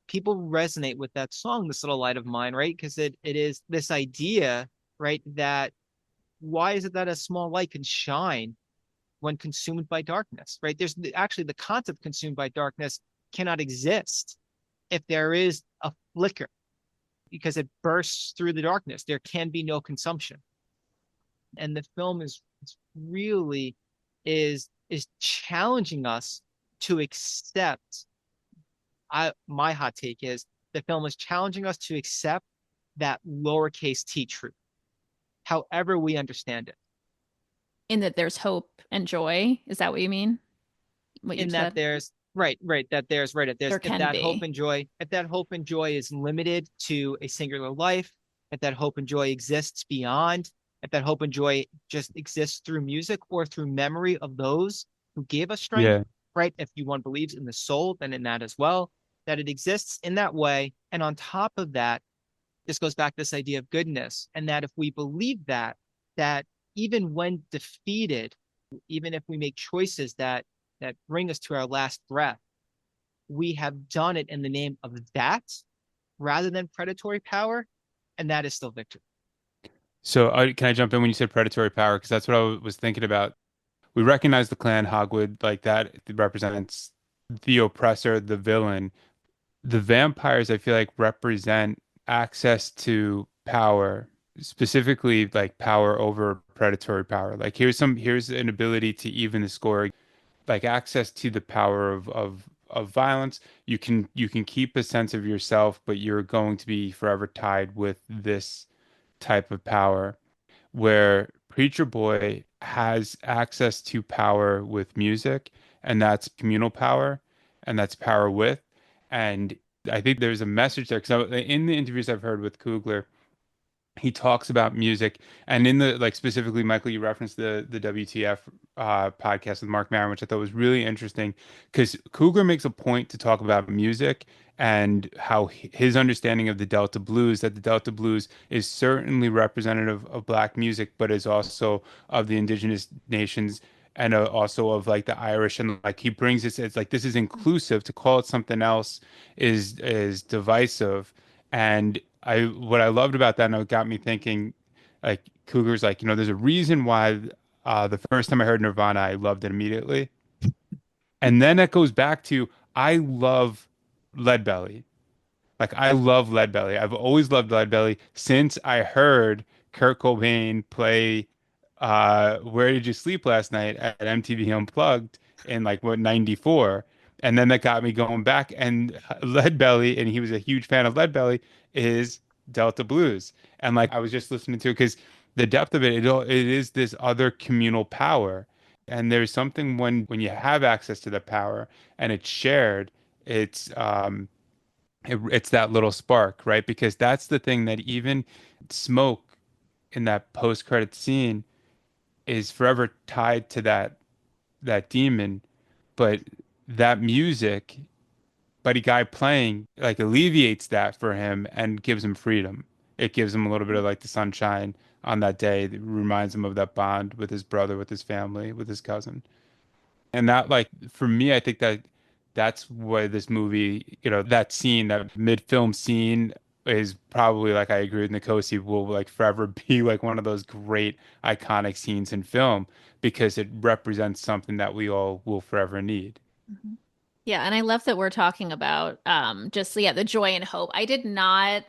People resonate with that song, This Little Light of Mine, right? Because it is this idea, right, that why is it that a small light can shine when consumed by darkness, right? There's actually the concept consumed by darkness cannot exist if there is a flicker because it bursts through the darkness. There can be no consumption. And the film is really is challenging us to accept. My hot take is the film is challenging us to accept that lowercase t truth, however we understand it. In that there's hope and joy. Is that what you mean? What you In that said? there's right that there's right There if can that be. hope and joy is limited to a singular life, if that hope and joy exists beyond, if that hope and joy just exists through music or through memory of those who gave us strength, Yeah. right? If one believes in the soul, then in that as well, that it exists in that way. And on top of that, this goes back to this idea of goodness, and that if we believe that even when defeated, even if we make choices that bring us to our last breath, we have done it in the name of that rather than predatory power, and that is still victory. So can I jump in when you said predatory power? Because that's what I was thinking about. We recognize the clan Hogwood like that. It represents the oppressor, the villain. The vampires, I feel like, represent access to power, specifically like power over predatory power. Like here's an ability to even the score, like access to the power of violence. You can keep a sense of yourself, but you're going to be forever tied with this type of power. Where Preacher Boy has access to power with music, and that's communal power, and that's power with. And I think there's a message there because in the interviews I've heard with Coogler, he talks about music, and in the like specifically, Michael, you referenced the WTF podcast with Mark Maron, which I thought was really interesting because Cougar makes a point to talk about music and how his understanding of the Delta blues, that the Delta blues is certainly representative of Black music, but is also of the indigenous nations and also of like the Irish, and like he brings this, it's like this is inclusive. To call it something else is divisive. And what I loved about that, and it got me thinking, like Cougar's like, there's a reason why the first time I heard Nirvana, I loved it immediately. And then it goes back to I love Leadbelly. Like I love Leadbelly. I've always loved Leadbelly since I heard Kurt Cobain play Where Did You Sleep Last Night at MTV Unplugged in like what 94. And then that got me going back, and Leadbelly, and he was a huge fan of Leadbelly, is Delta Blues. And like I was just listening to it because the depth of it is this other communal power. And there's something when you have access to the power and it's shared, it's that little spark, right? Because that's the thing that even Smoke in that post-credit scene is forever tied to that demon, but that music, Buddy Guy playing, like alleviates that for him and gives him freedom. It gives him a little bit of like the sunshine on that day. That reminds him of that bond with his brother, with his family, with his cousin. And that, like, for me, I think that's why this movie, that scene, that mid-film scene is probably, like, I agree with Nkosi, will like forever be like one of those great iconic scenes in film because it represents something that we all will forever need. Mhm. Yeah, and I love that we're talking about just yeah, the joy and hope. I did not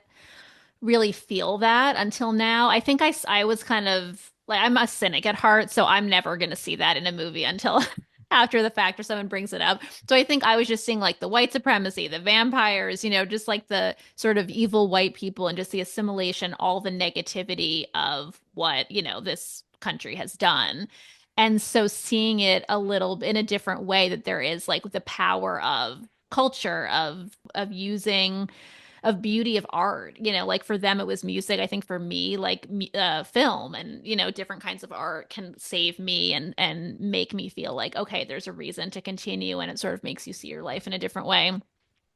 really feel that until now. I think I was kind of like I'm a cynic at heart, so I'm never going to see that in a movie until after the fact or someone brings it up. So I think I was just seeing like the white supremacy, the vampires, just like the sort of evil white people and just the assimilation, all the negativity of what, this country has done. And so seeing it a little in a different way that there is like the power of culture of using of beauty of art. Like for them it was music. I think for me, like film and different kinds of art can save me and make me feel like okay, there's a reason to continue, and it sort of makes you see your life in a different way.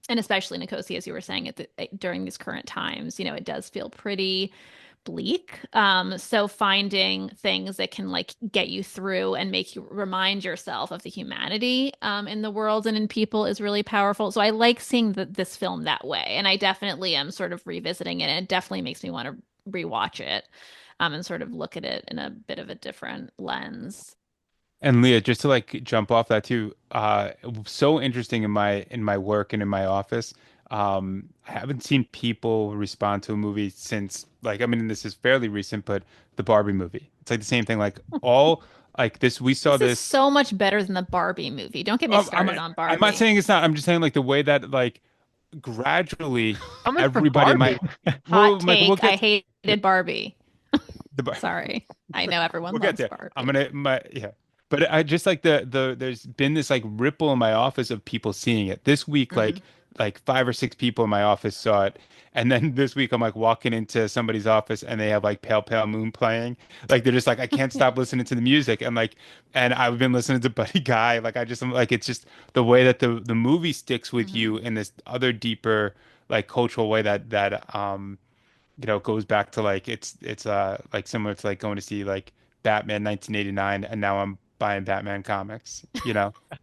And especially Nkosi, as you were saying, during these current times, it does feel pretty bleak. So finding things that can like get you through and make you remind yourself of the humanity in the world and in people is really powerful. So I like seeing this film that way, and I definitely am sort of revisiting it. And it definitely makes me want to rewatch it, and sort of look at it in a bit of a different lens. And Leah, just to like jump off that too, so interesting in my work and in my office. I haven't seen people respond to a movie since like I mean this is fairly recent, but the Barbie movie. It's like the same thing. Like all like this, we saw This is this. so much better than the Barbie movie. Don't get me started on I'm not Barbie. saying it's not. I'm just saying like the way that like gradually Coming from everybody Barbie. might. Hot Well, like we'll take. I get hated Barbie. the. Sorry. I know everyone We'll get loves there. I'm Barbie. gonna my yeah. But I just like there's been this like ripple in my office of people seeing it. This week, Hmm. like five or six people in my office saw it. And then this week I'm like walking into somebody's office and they have like Pale Pale Moon playing. Like they're just like I can't stop listening to the music. And I've been listening to Buddy Guy. Like I'm like it's just the way that the movie sticks with you Hmm. in this other deeper like cultural way that goes back to like it's like similar to like going to see like Batman 1989 and now I'm buying Batman comics.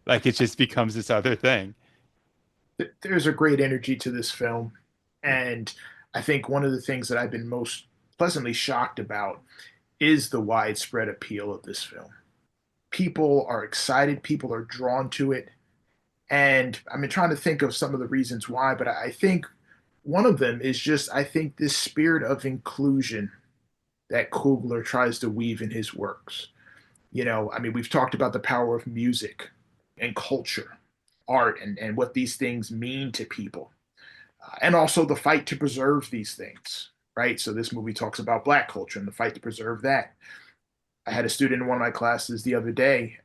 Like it just becomes this other thing. There's a great energy to this film, and I think one of the things that I've been most pleasantly shocked about is the widespread appeal of this film. People are excited, people are drawn to it, and I've been trying to think of some of the reasons why, but I think one of them is just I think this spirit of inclusion that Coogler tries to weave in his works. I mean, we've talked about the power of music and culture, art, and what these things mean to people, and also the fight to preserve these things, right? So this movie talks about Black culture and the fight to preserve that. I had a student in one of my classes the other day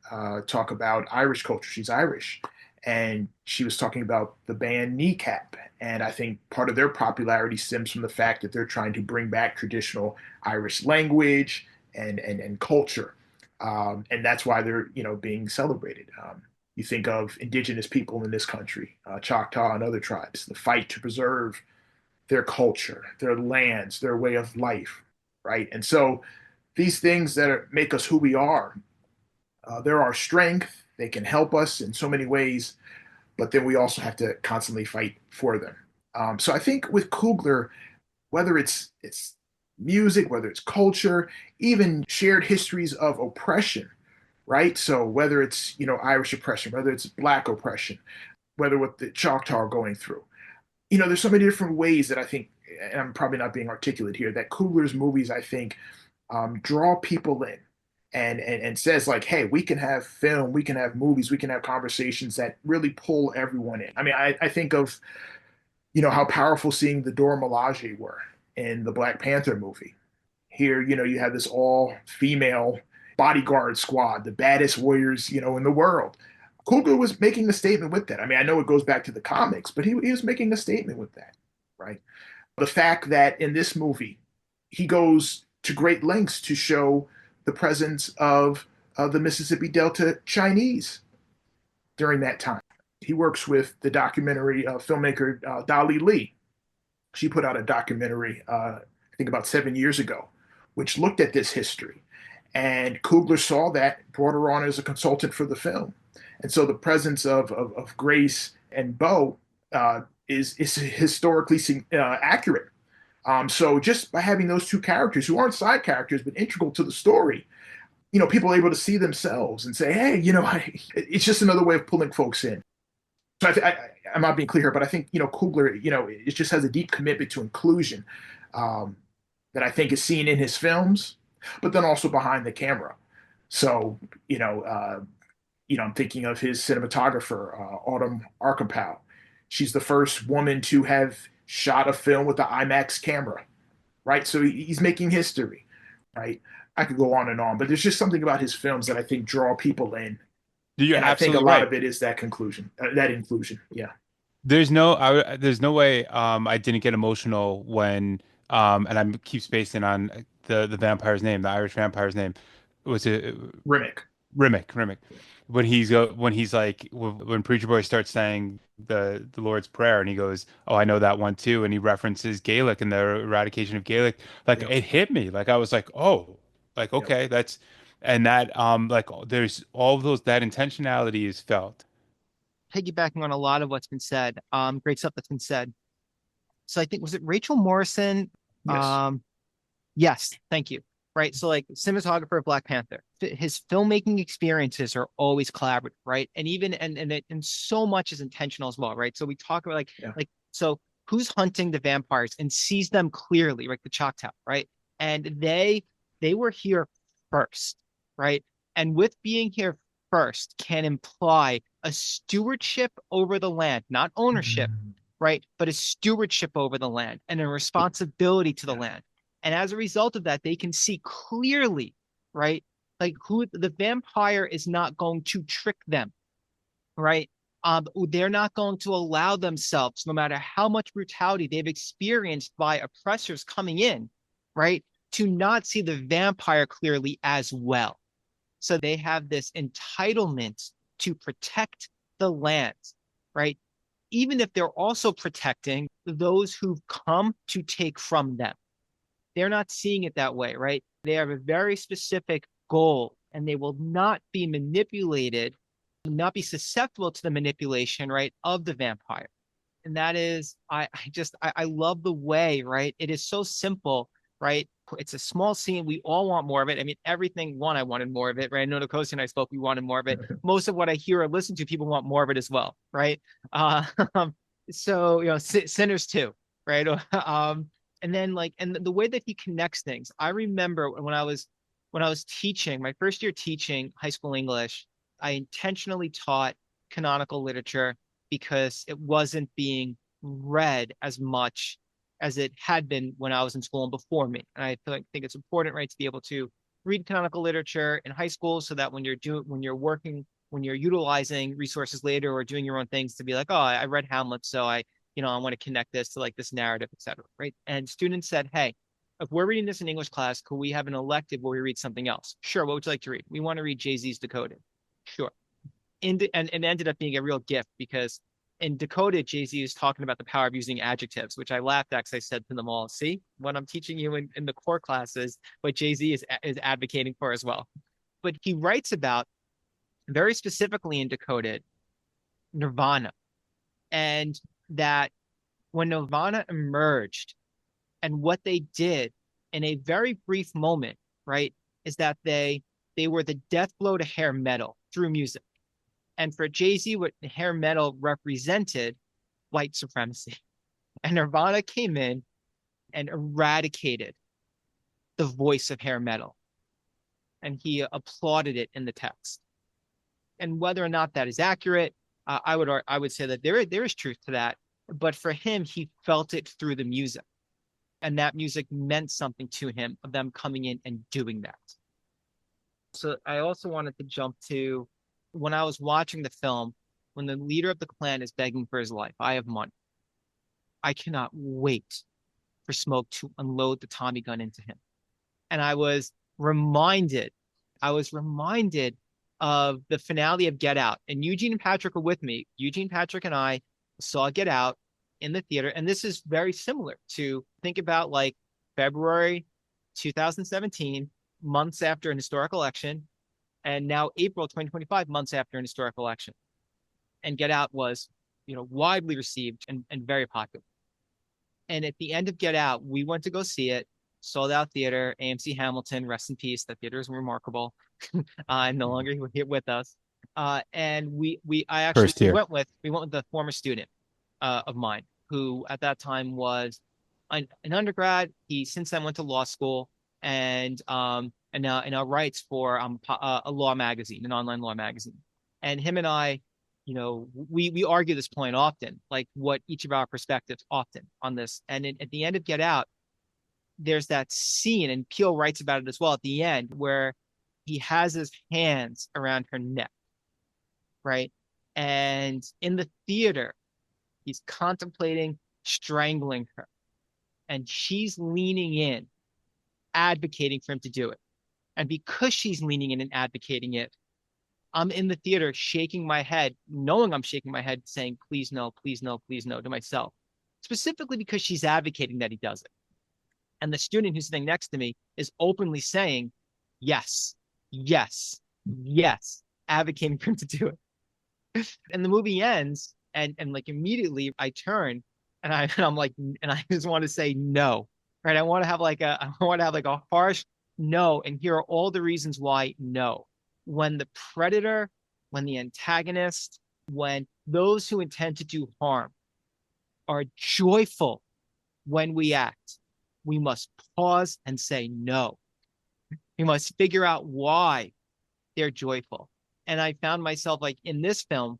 talk about Irish culture. She's Irish. And she was talking about the band Kneecap. And I think part of their popularity stems from the fact that they're trying to bring back traditional Irish language and culture. And that's why they're, being celebrated. You think of indigenous people in this country, Choctaw and other tribes, the fight to preserve their culture, their lands, their way of life, right? And so these things that make us who we are, they're our strength. They can help us in so many ways, but then we also have to constantly fight for them. So I think with Coogler, whether it's music, whether it's culture, even shared histories of oppression, right? So whether it's Irish oppression, whether it's Black oppression, whether what the Choctaw are going through, there's so many different ways that I think, and I'm probably not being articulate here, that Coogler's movies I think draw people in and says like, hey, we can have film, we can have movies, we can have conversations that really pull everyone in. I mean, I think of how powerful seeing the Dora Milaje were in the Black Panther movie. Here, you have this all female bodyguard squad, the baddest warriors, in the world. Coogler was making a statement with that. I mean, I know it goes back to the comics, but he was making a statement with that, right? The fact that in this movie, he goes to great lengths to show the presence of the Mississippi Delta Chinese during that time. He works with the documentary filmmaker Dali Lee. She put out a documentary, I think about 7 years ago, which looked at this history. And Coogler saw that, brought her on as a consultant for the film. And so the presence of Grace and Bo is historically accurate. So just by having those two characters who aren't side characters but integral to the story, people are able to see themselves and say, hey, it's just another way of pulling folks in. So I'm not being clear here, but I think Coogler, it just has a deep commitment to inclusion um, that I think is seen in his films, but then also behind the camera. So I'm thinking of his cinematographer, Autumn Arkapow. She's the first woman to have shot a film with the IMAX camera, right? So he's making history, right? I could go on and on, but there's just something about his films that I think draw people in, You're and I think a absolutely lot right. of it is that conclusion, that inclusion. Yeah. There's no way I didn't get emotional when and I keep spacing on the vampire's name, the Irish vampire's name. Was it Rimmick. Rimmick. When he's like when Preacher Boy starts saying the Lord's Prayer and he goes, "Oh, I know that one too," and he references Gaelic and the eradication of Gaelic. Like Yep. it hit me. Like I was like, "Oh, like Yep. okay, that's," and that like there's all of those that intentionality is felt. Piggybacking on a lot of what's been said, great stuff that's been said. So I think, was it Rachel Morrison? Yes. Um, yes, thank you. Right. So like cinematographer of Black Panther, his filmmaking experiences are always collaborative, right? And even and so much is intentional as well, right? So we talk about Yeah. so who's hunting the vampires and sees them clearly, like the Choctaw, right? And they were here first, right? And with being here first can imply a stewardship over the land, not ownership, Mhm. right? But a stewardship over the land and a responsibility to the Yeah. land. And as a result of that, they can see clearly, right? Like who the vampire is not going to trick them, right? They're not going to allow themselves, no matter how much brutality they've experienced by oppressors coming in, right? To not see the vampire clearly as well. So they have this entitlement to protect the land, right? Even if they're also protecting those who've come to take from them. They're not seeing it that way, right? They have a very specific goal and they will not be manipulated, not be susceptible to the manipulation, right, of the vampire. And that is, I love the way, right? It is so simple, right? It's a small scene. We all want more of it. I mean, everything, one, I wanted more of it, right? I know Nkosi and I spoke, we wanted more of it. Most of what I hear or listen to, people want more of it as well, right? Uh, so, Sinners too, right? And then and the way that he connects things. I remember when I was teaching, my first year teaching high school English, I intentionally taught canonical literature because it wasn't being read as much as it had been when I was in school and before me. And I think it's important, right, to be able to read canonical literature in high school so that when you're utilizing resources later or doing your own things to be like, oh, I read Hamlet, so I want to connect this to like this narrative, et cetera, right? And students said, hey, if we're reading this in English class, could we have an elective where we read something else? Sure. What would you like to read? We want to read Jay-Z's Decoded. Sure. And it ended up being a real gift because in Decoded, Jay-Z is talking about the power of using adjectives, which I laughed at because I said to them all, see, what I'm teaching you in the core classes, what Jay-Z is advocating for as well. But he writes about very specifically in Decoded, Nirvana, and that when Nirvana emerged and what they did in a very brief moment, right, is that they were the death blow to hair metal through music. And for Jay-Z, what hair metal represented, white supremacy. And Nirvana came in and eradicated the voice of hair metal. And he applauded it in the text. And whether or not that is accurate, I would say that there is truth to that. But for him, he felt it through the music. And that music meant something to him of them coming in and doing that. So I also wanted to jump to when I was watching the film, when the leader of the clan is begging for his life, I have money. I cannot wait for Smoke to unload the Tommy gun into him. And reminded, I was reminded of the finale of Get Out. And Eugene and Patrick were with me. Eugene, Patrick, and I saw Get Out in the theater. And this is very similar to think about like February 2017, months after an historic election, and now April 2025, months after an historic election. And Get Out was, widely received and very popular. And at the end of Get Out, we went to go see it, sold out theater, AMC Hamilton, rest in peace. That theater is remarkable. No longer here with us. And I actually First year. we went with the former student of mine who at that time was an undergrad. He since then went to law school and now writes for a law magazine, an online law magazine. And him and I, we argue this point often, like what each of our perspectives often on this. And at the end of Get Out, there's that scene, and Peele writes about it as well at the end, where he has his hands around her neck, right? And in the theater, he's contemplating strangling her, and she's leaning in, advocating for him to do it. And because she's leaning in and advocating it, I'm in the theater shaking my head, knowing I'm shaking my head, saying, please no, please no, please no, to myself, specifically because she's advocating that he does it. And the student who's sitting next to me is openly saying, yes, yes, yes, advocating for him to do it. And the movie ends, and like immediately I turn and I'm like, and I just want to say no, right? I want to have like a harsh no, and here are all the reasons why no. When the predator, when the antagonist, when those who intend to do harm are joyful when we act, we must pause and say no. We must figure out why they're joyful. And I found myself like in this film,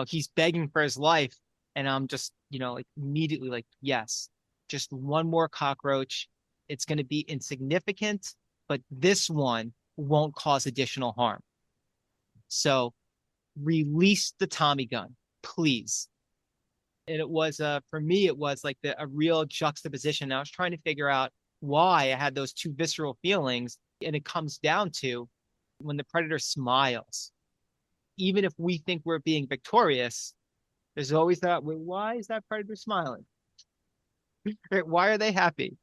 he's begging for his life. And I'm just, like immediately like, yes, just one more cockroach. It's going to be insignificant, but this one won't cause additional harm. So release the Tommy gun, please. And it was, for me, it was like a real juxtaposition. I was trying to figure out why I had those two visceral feelings. And it comes down to when the predator smiles, even if we think we're being victorious, there's always that, why is that predator smiling? Why are they happy?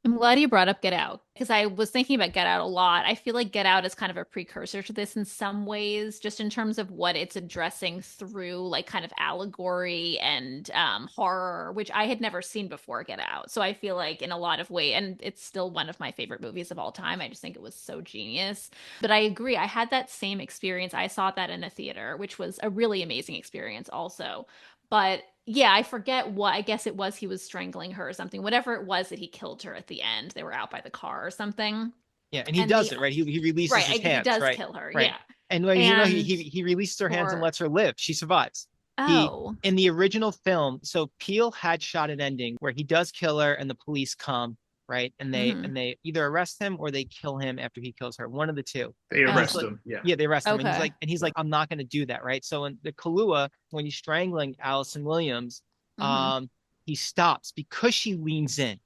I'm glad you brought up Get Out because I was thinking about Get Out a lot. I feel like Get Out is kind of a precursor to this in some ways, just in terms of what it's addressing through like kind of allegory and horror, which I had never seen before Get Out. So I feel like in a lot of ways, and it's still one of my favorite movies of all time. I just think it was so genius. But I agree. I had that same experience. I saw that in a theater, which was a really amazing experience also. But yeah, I forget what, I guess it was he was strangling her or something. Whatever it was that he killed her at the end. They were out by the car or something. Yeah, and he And does it, right? He releases his he hands, does right? kill her. Right. Yeah. And And he releases her hands and lets her live. She survives. He oh, in the original film, so Peele had shot an ending where he does kill her and the police come, right? And mhm. they either arrest him or they kill him after he kills her. One of the two. They And he's arrest like, him. Yeah. yeah, they arrest him. Okay. And he's like, I'm not gonna do that, right? So in the Kahlua, when he's strangling Allison Williams, Mhm. he stops because she leans in.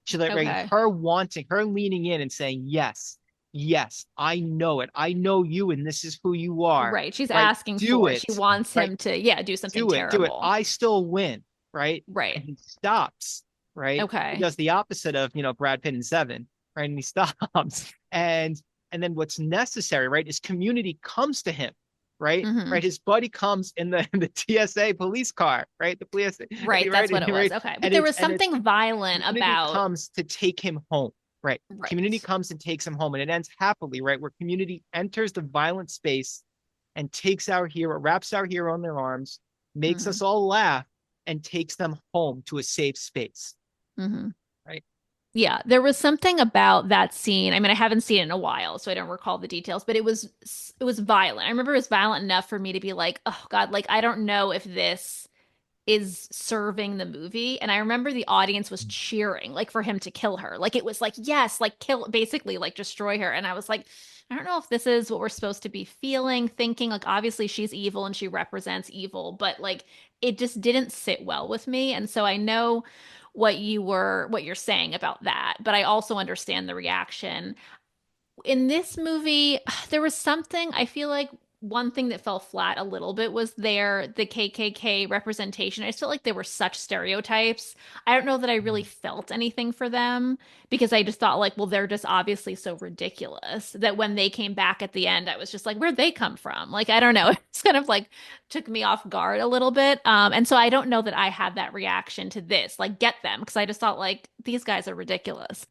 She like right, Okay. her leaning in and saying, yes, yes, I know it. I know you, and this is who you are. Right. She's Right? asking Do for it. She it. wants Right? him to, yeah, do something Do it. terrible. I still win. Right? Right. And he stops. Right? He Okay. does the opposite of Brad Pitt in Seven. Right? And he stops. And then what's necessary, right, is community comes to him. Right? Mhm. Right. His buddy comes in the TSA police car. Right? The police. Right. That's Right. what it was. Right. Okay. But And there it's was something violent community about comes to take him home. Right. Community right. comes and takes him home, and it ends happily, right? Where community enters the violent space and takes our hero, wraps our hero in their arms, makes Mhm. us all laugh, and takes them home to a safe space. Mhm. Right. Yeah, there was something about that scene. I mean, I haven't seen it in a while, so I don't recall the details, but it was violent. I remember it was violent enough for me to be like, "Oh God, like I don't know if this is serving the movie." And I remember the audience was cheering like for him to kill her. Like it was like, "Yes, like kill basically like destroy her." And I was like, I don't know if this is what we're supposed to be feeling, thinking. Like obviously she's evil and she represents evil, but like it just didn't sit well with me. And so I know what you're saying about that, but I also understand the reaction. In this movie, there was something I feel like one thing that fell flat a little bit was the KKK representation. I just felt like they were such stereotypes. I don't know that I really felt anything for them because I just thought like, well, they're just obviously so ridiculous that when they came back at the end, I was just like, where'd they come from? Like, I don't know. It's kind of like took me off guard a little bit. And so I don't know that I had that reaction to this, like get them, because I just thought like these guys are ridiculous.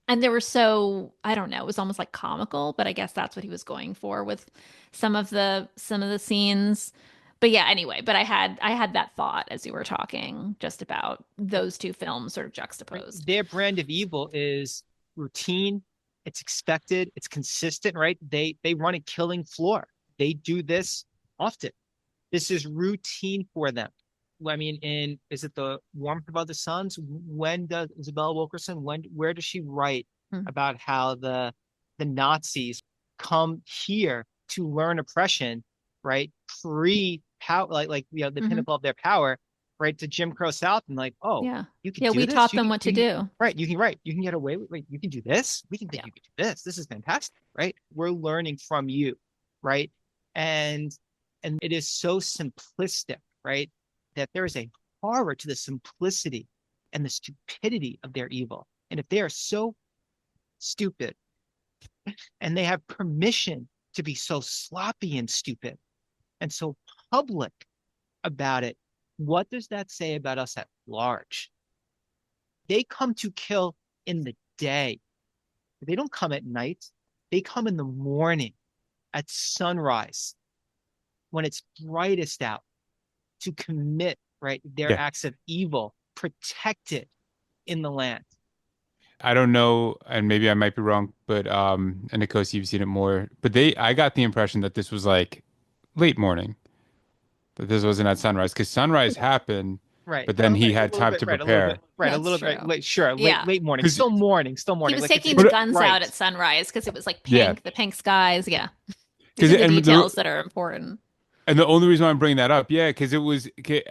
And they were so, I don't know, it was almost like comical, but I guess that's what he was going for with some of the scenes. But yeah, anyway, but I had that thought as you were talking just about those two films sort of Right. juxtaposed. Their brand of evil is routine. It's expected. It's consistent. Right. They run a killing floor. They do this often. This is routine for them. I mean, is it the Warmth of Other Suns? When does Isabella Wilkerson? Where does she write Hmm. about how the Nazis come here to learn oppression, right? Pre power, like the Hmm. pinnacle of their power, right? To Jim Crow South, and like, oh, Yeah. you can Yeah, do we this. taught them what to do. Right. You can get away with. Wait, you can do this. We can think Yeah. you can do this. This is fantastic, right? We're learning from you. right? And it is so simplistic, right? That there is a horror to the simplicity and the stupidity of their evil. And if they are so stupid and they have permission to be so sloppy and stupid and so public about it, what does that say about us at large? They come to kill in the day. They don't come at night. They come in the morning, at sunrise, when it's brightest out, to commit, right, their Yeah. acts of evil, protected in the land. I don't know, and maybe I might be wrong, but and Nkosi, you've seen it more. But I got the impression that this was like late morning, that this wasn't at sunrise, because sunrise happened, Right. but then he Right. A had little time bit. to Right. A little bit. prepare. Right. A That's little bit. true. Late. Sure. Yeah. Late morning. 'Cause- Still morning. Still He morning. was Like taking it's the But guns right. out at sunrise because it was like yeah, pink, the pink skies. Yeah. These because are the details that are important. and the only reason why I'm bringing that up, yeah, because it was, 'kay,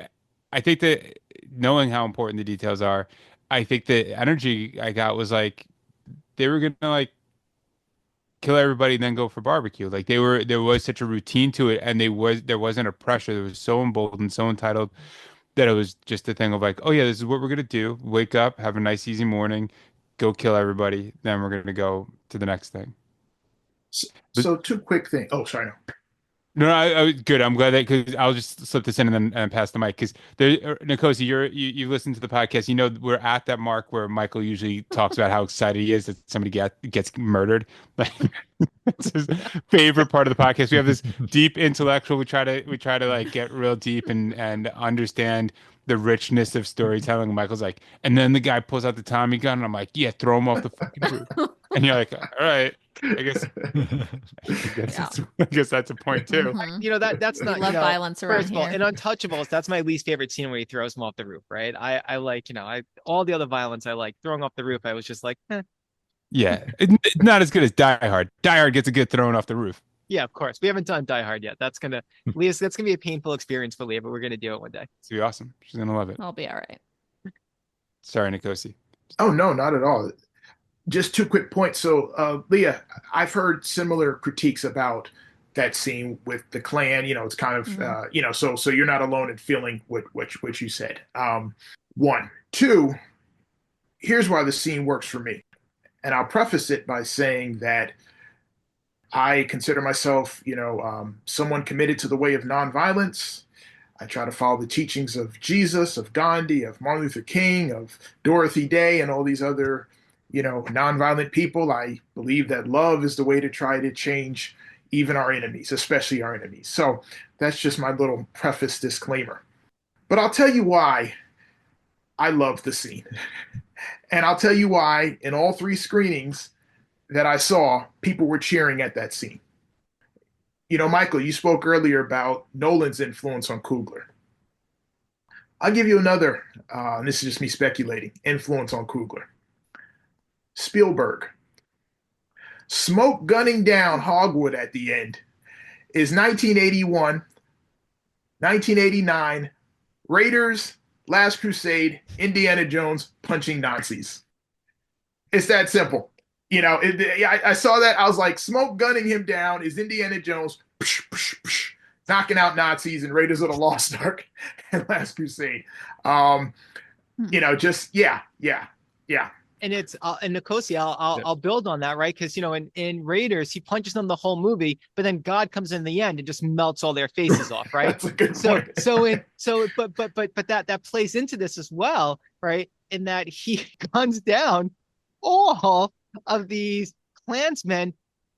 I think that knowing how important the details are, I think the energy I got was like they were gonna like kill everybody and then go for barbecue. Like there was such a routine to it, and there wasn't a pressure. There was so emboldened, so entitled that it was just a thing of like, oh yeah, this is what we're gonna do. Wake up, have a nice easy morning, go kill everybody, then we're gonna go to the next thing. So, But so two quick things. Oh, sorry. No. no, I was good. I'm glad that because I'll just slip this in and then pass the mic because there, Nkosi, you listened to the podcast. You know we're at that mark where Michael usually talks about how excited he is that somebody gets murdered. Like it's his favorite part of the podcast. We have this deep intellectual. We try to like get real deep and understand the richness of storytelling. Michael's like, and then the guy pulls out the Tommy gun, and I'm like, yeah, throw him off the fucking roof. And you're like, all right, I guess. Yeah. I guess that's a point too. Mhm. That's We not, love violence around first of all, here. in Untouchables, that's my least favorite scene where he throws him off the roof, right? I like, all the other violence I like. Throwing off the roof, I was just like, Yeah, it's not as good as Die Hard. Die Hard gets a good thrown off the roof. yeah, of course. We haven't done Die Hard yet. That's gonna be a painful experience for Leah, but we're gonna do it one day. It's gonna be awesome. She's gonna love it. I'll be all right. Sorry, Nkosi. Oh, no, not at all. Just two quick points. So, Leah, I've heard similar critiques about that scene with the clan. It's kind of, so you're not alone in feeling what you said. One, two. Here's why the scene works for me, and I'll preface it by saying that I consider myself, someone committed to the way of nonviolence. I try to follow the teachings of Jesus, of Gandhi, of Martin Luther King, of Dorothy Day, and all these other, nonviolent people. I believe that love is the way to try to change even our enemies, especially our enemies. So that's just my little preface disclaimer. But I'll tell you why I love the scene. And I'll tell you why in all three screenings that I saw, people were cheering at that scene. Michael, you spoke earlier about Nolan's influence on Coogler. I'll give you another, and this is just me speculating, influence on Coogler. Spielberg. Smoke gunning down Hogwood at the end is 1981, 1989, Raiders, Last Crusade, Indiana Jones punching Nazis. It's that simple. I saw that. I was like, smoke gunning him down is Indiana Jones knocking out Nazis and Raiders of the Lost Ark and Last Crusade. Yeah. And it's and Nkosi, I'll build on that, right? Because in Raiders, he punches them the whole movie, but then God comes in the end and just melts all their faces off, right? That's a good point. But that plays into this as well, right? In that he guns down all of these Klansmen,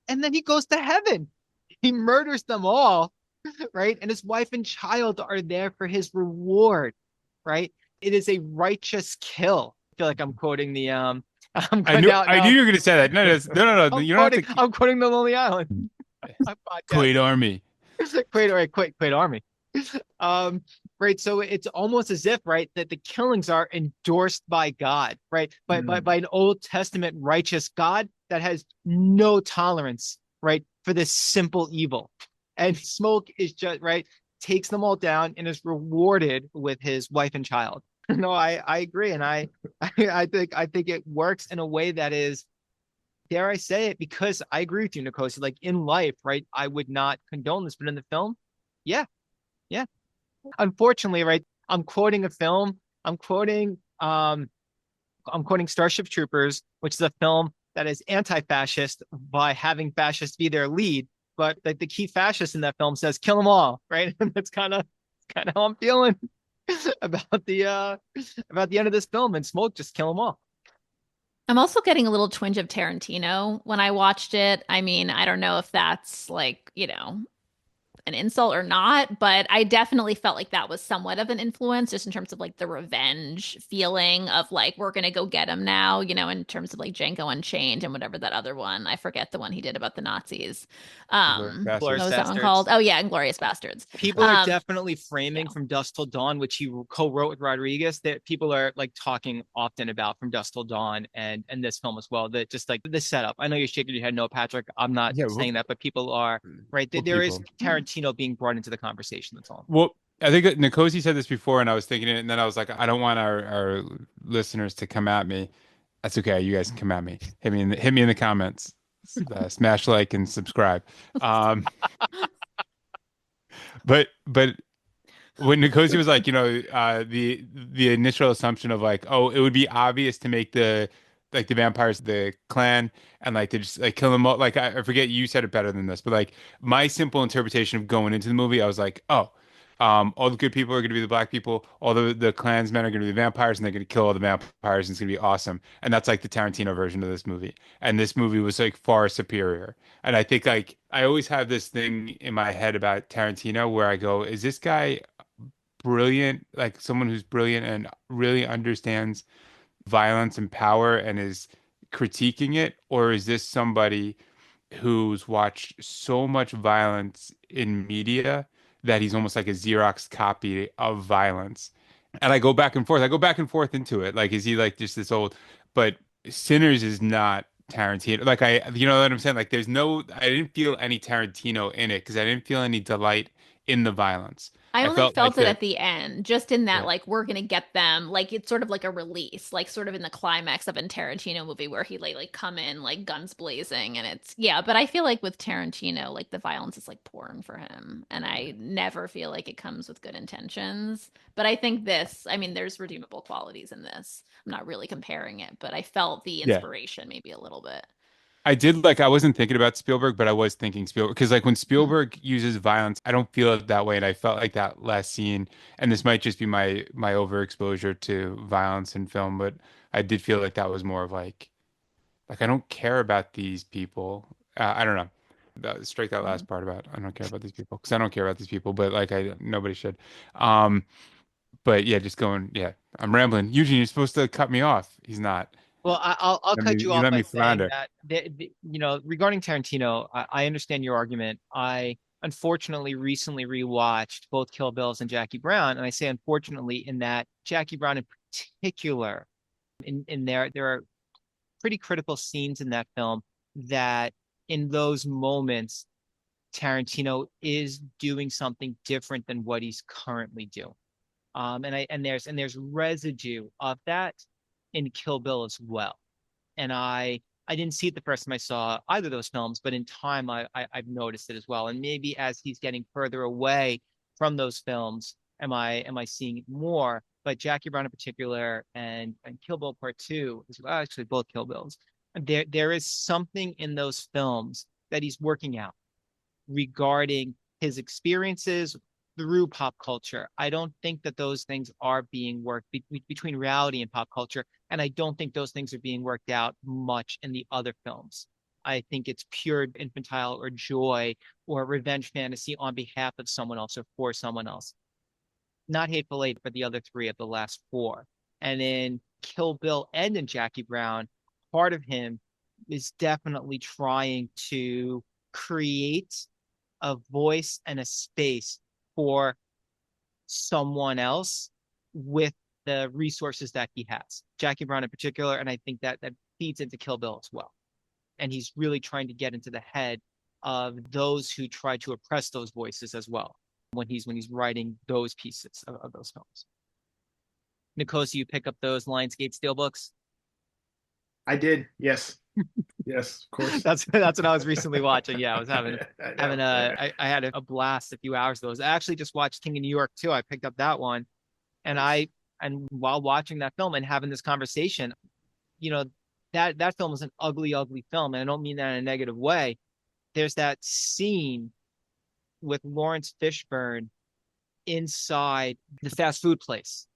and then he goes to heaven. He murders them all, right? And his wife and child are there for his reward, right? It is a righteous kill. I feel like I'm quoting the I knew you were going to say that. No. You don't have to. I'm quoting the Lonely Island. Quaid Army. Quaid Army. Right. So it's almost as if, right, that the killings are endorsed by God, right? By an Old Testament righteous God that has no tolerance, right, for this simple evil. And Smoke is just right, takes them all down and is rewarded with his wife and child. No, I agree, and I think it works in a way that is dare I say it, because I agree with you, Nkosi, like in life, right, I would not condone this, but in the film, yeah, yeah. Unfortunately, right, I'm quoting a film. I'm quoting I'm quoting Starship Troopers, which is a film that is anti-fascist by having fascists be their lead. But like the key fascist in that film says, "Kill them all," right? And that's kind of how I'm feeling about the end of this film. And Smoke, just kill them all. I'm also getting a little twinge of Tarantino when I watched it. I mean, I don't know if that's like, an insult or not, but I definitely felt like that was somewhat of an influence just in terms of like the revenge feeling of like we're gonna go get him now, in terms of like Django Unchained and whatever that other one. I forget the one he did about the Nazis. Inglourious What Glorious Bastards. was that one called? Bastards. Oh yeah, Inglorious Bastards. People are Um, definitely framing yeah. From Dusk Till Dawn, which he co-wrote with Rodriguez, that people are like talking often about From Dusk Till Dawn and this film as well. That just like the setup. I know you're shaking your head, no, Patrick. I'm not Yeah, saying that, but people are right. what There is people? Tarantino being brought into the conversation. That's all. Well, I think that Nkosi said this before, and I was thinking it, and then I was like, I don't want our listeners to come at me. That's okay. You guys can come at me. Hit me in the comments. Smash like and subscribe. Um, but when Nkosi was like, the initial assumption of like, oh, it would be obvious to make the vampires the clan and like to just like kill them all. Like I forget you said it better than this, but like my simple interpretation of going into the movie, I was like, oh, all the good people are going to be the black people, all the clansmen are going to be the vampires, and they're going to kill all the vampires, and it's going to be awesome. And that's like the Tarantino version of this movie. And this movie was like far superior. And I think like I always have this thing in my head about Tarantino where I go, is this guy brilliant, like someone who's brilliant and really understands violence and power and is critiquing it? Or is this somebody who's watched so much violence in media that he's almost like a Xerox copy of violence? And I go back and forth. I go back and forth into it. Like, is he like just this old, but Sinners is not Tarantino. Like you know what I'm saying? Like I didn't feel any Tarantino in it because I didn't feel any delight in the violence. I I only felt like felt it that. at the end, just in that, Yeah. like, we're gonna get them. Like, it's sort of like a release, like, sort of in the climax of a Tarantino movie where he like come in like guns blazing, and it's yeah. But I feel like with Tarantino, like the violence is like porn for him, and I never feel like it comes with good intentions. But I think this, I mean, there's redeemable qualities in this. I'm not really comparing it, but I felt the Yeah. inspiration maybe a little bit. I did like I wasn't thinking about Spielberg, but I was thinking Spielberg because like when Mhm. Spielberg uses violence, I don't feel it that way, and I felt like that last scene. And this might just be my overexposure to violence in film, but I did feel like that was more of like I don't care about these people. I don't know. Strike that Mhm. last part about I don't care about these people because I don't care about these people, but like I nobody should. Um, but yeah, just going. Yeah, I'm rambling. Eugene, you're supposed to cut me off. He's not. Well, I'll cut you You off let by me saying flounder. that regarding Tarantino, I understand your argument. I unfortunately recently rewatched both Kill Bills and Jackie Brown, and I say unfortunately in that Jackie Brown in particular, in there are pretty critical scenes in that film that in those moments Tarantino is doing something different than what he's currently doing. And there's residue of that in Kill Bill as well. And I didn't see it the first time I saw either of those films, but in time I've noticed it as well. And maybe as he's getting further away from those films, am I seeing it more? But Jackie Brown in particular and Kill Bill Part Two, well, actually both Kill Bills, there is something in those films that he's working out regarding his experiences through pop culture. I don't think that those things are being worked between reality and pop culture. And I don't think those things are being worked out much in the other films. I think it's pure infantile or joy or revenge fantasy on behalf of someone else or for someone else. Not Hateful Eight, but the other three of the last four. And in Kill Bill and in Jackie Brown, part of him is definitely trying to create a voice and a space for someone else with the resources that he has. Jackie Brown in particular, and I think that feeds into Kill Bill as well. And he's really trying to get into the head of those who try to oppress those voices as well when he's writing those pieces of those films. Nkosi, you pick up those Lionsgate steelbooks? I did, yes. Yes, of course. That's what I was recently watching. Yeah, I was having I having know. I had a blast a few hours ago. I actually just watched King of New York too. I picked up that one, and Nice. while watching that film and having this conversation, you know, that film is an ugly, ugly film, and I don't mean that in a negative way. There's that scene with Lawrence Fishburne inside the fast food place.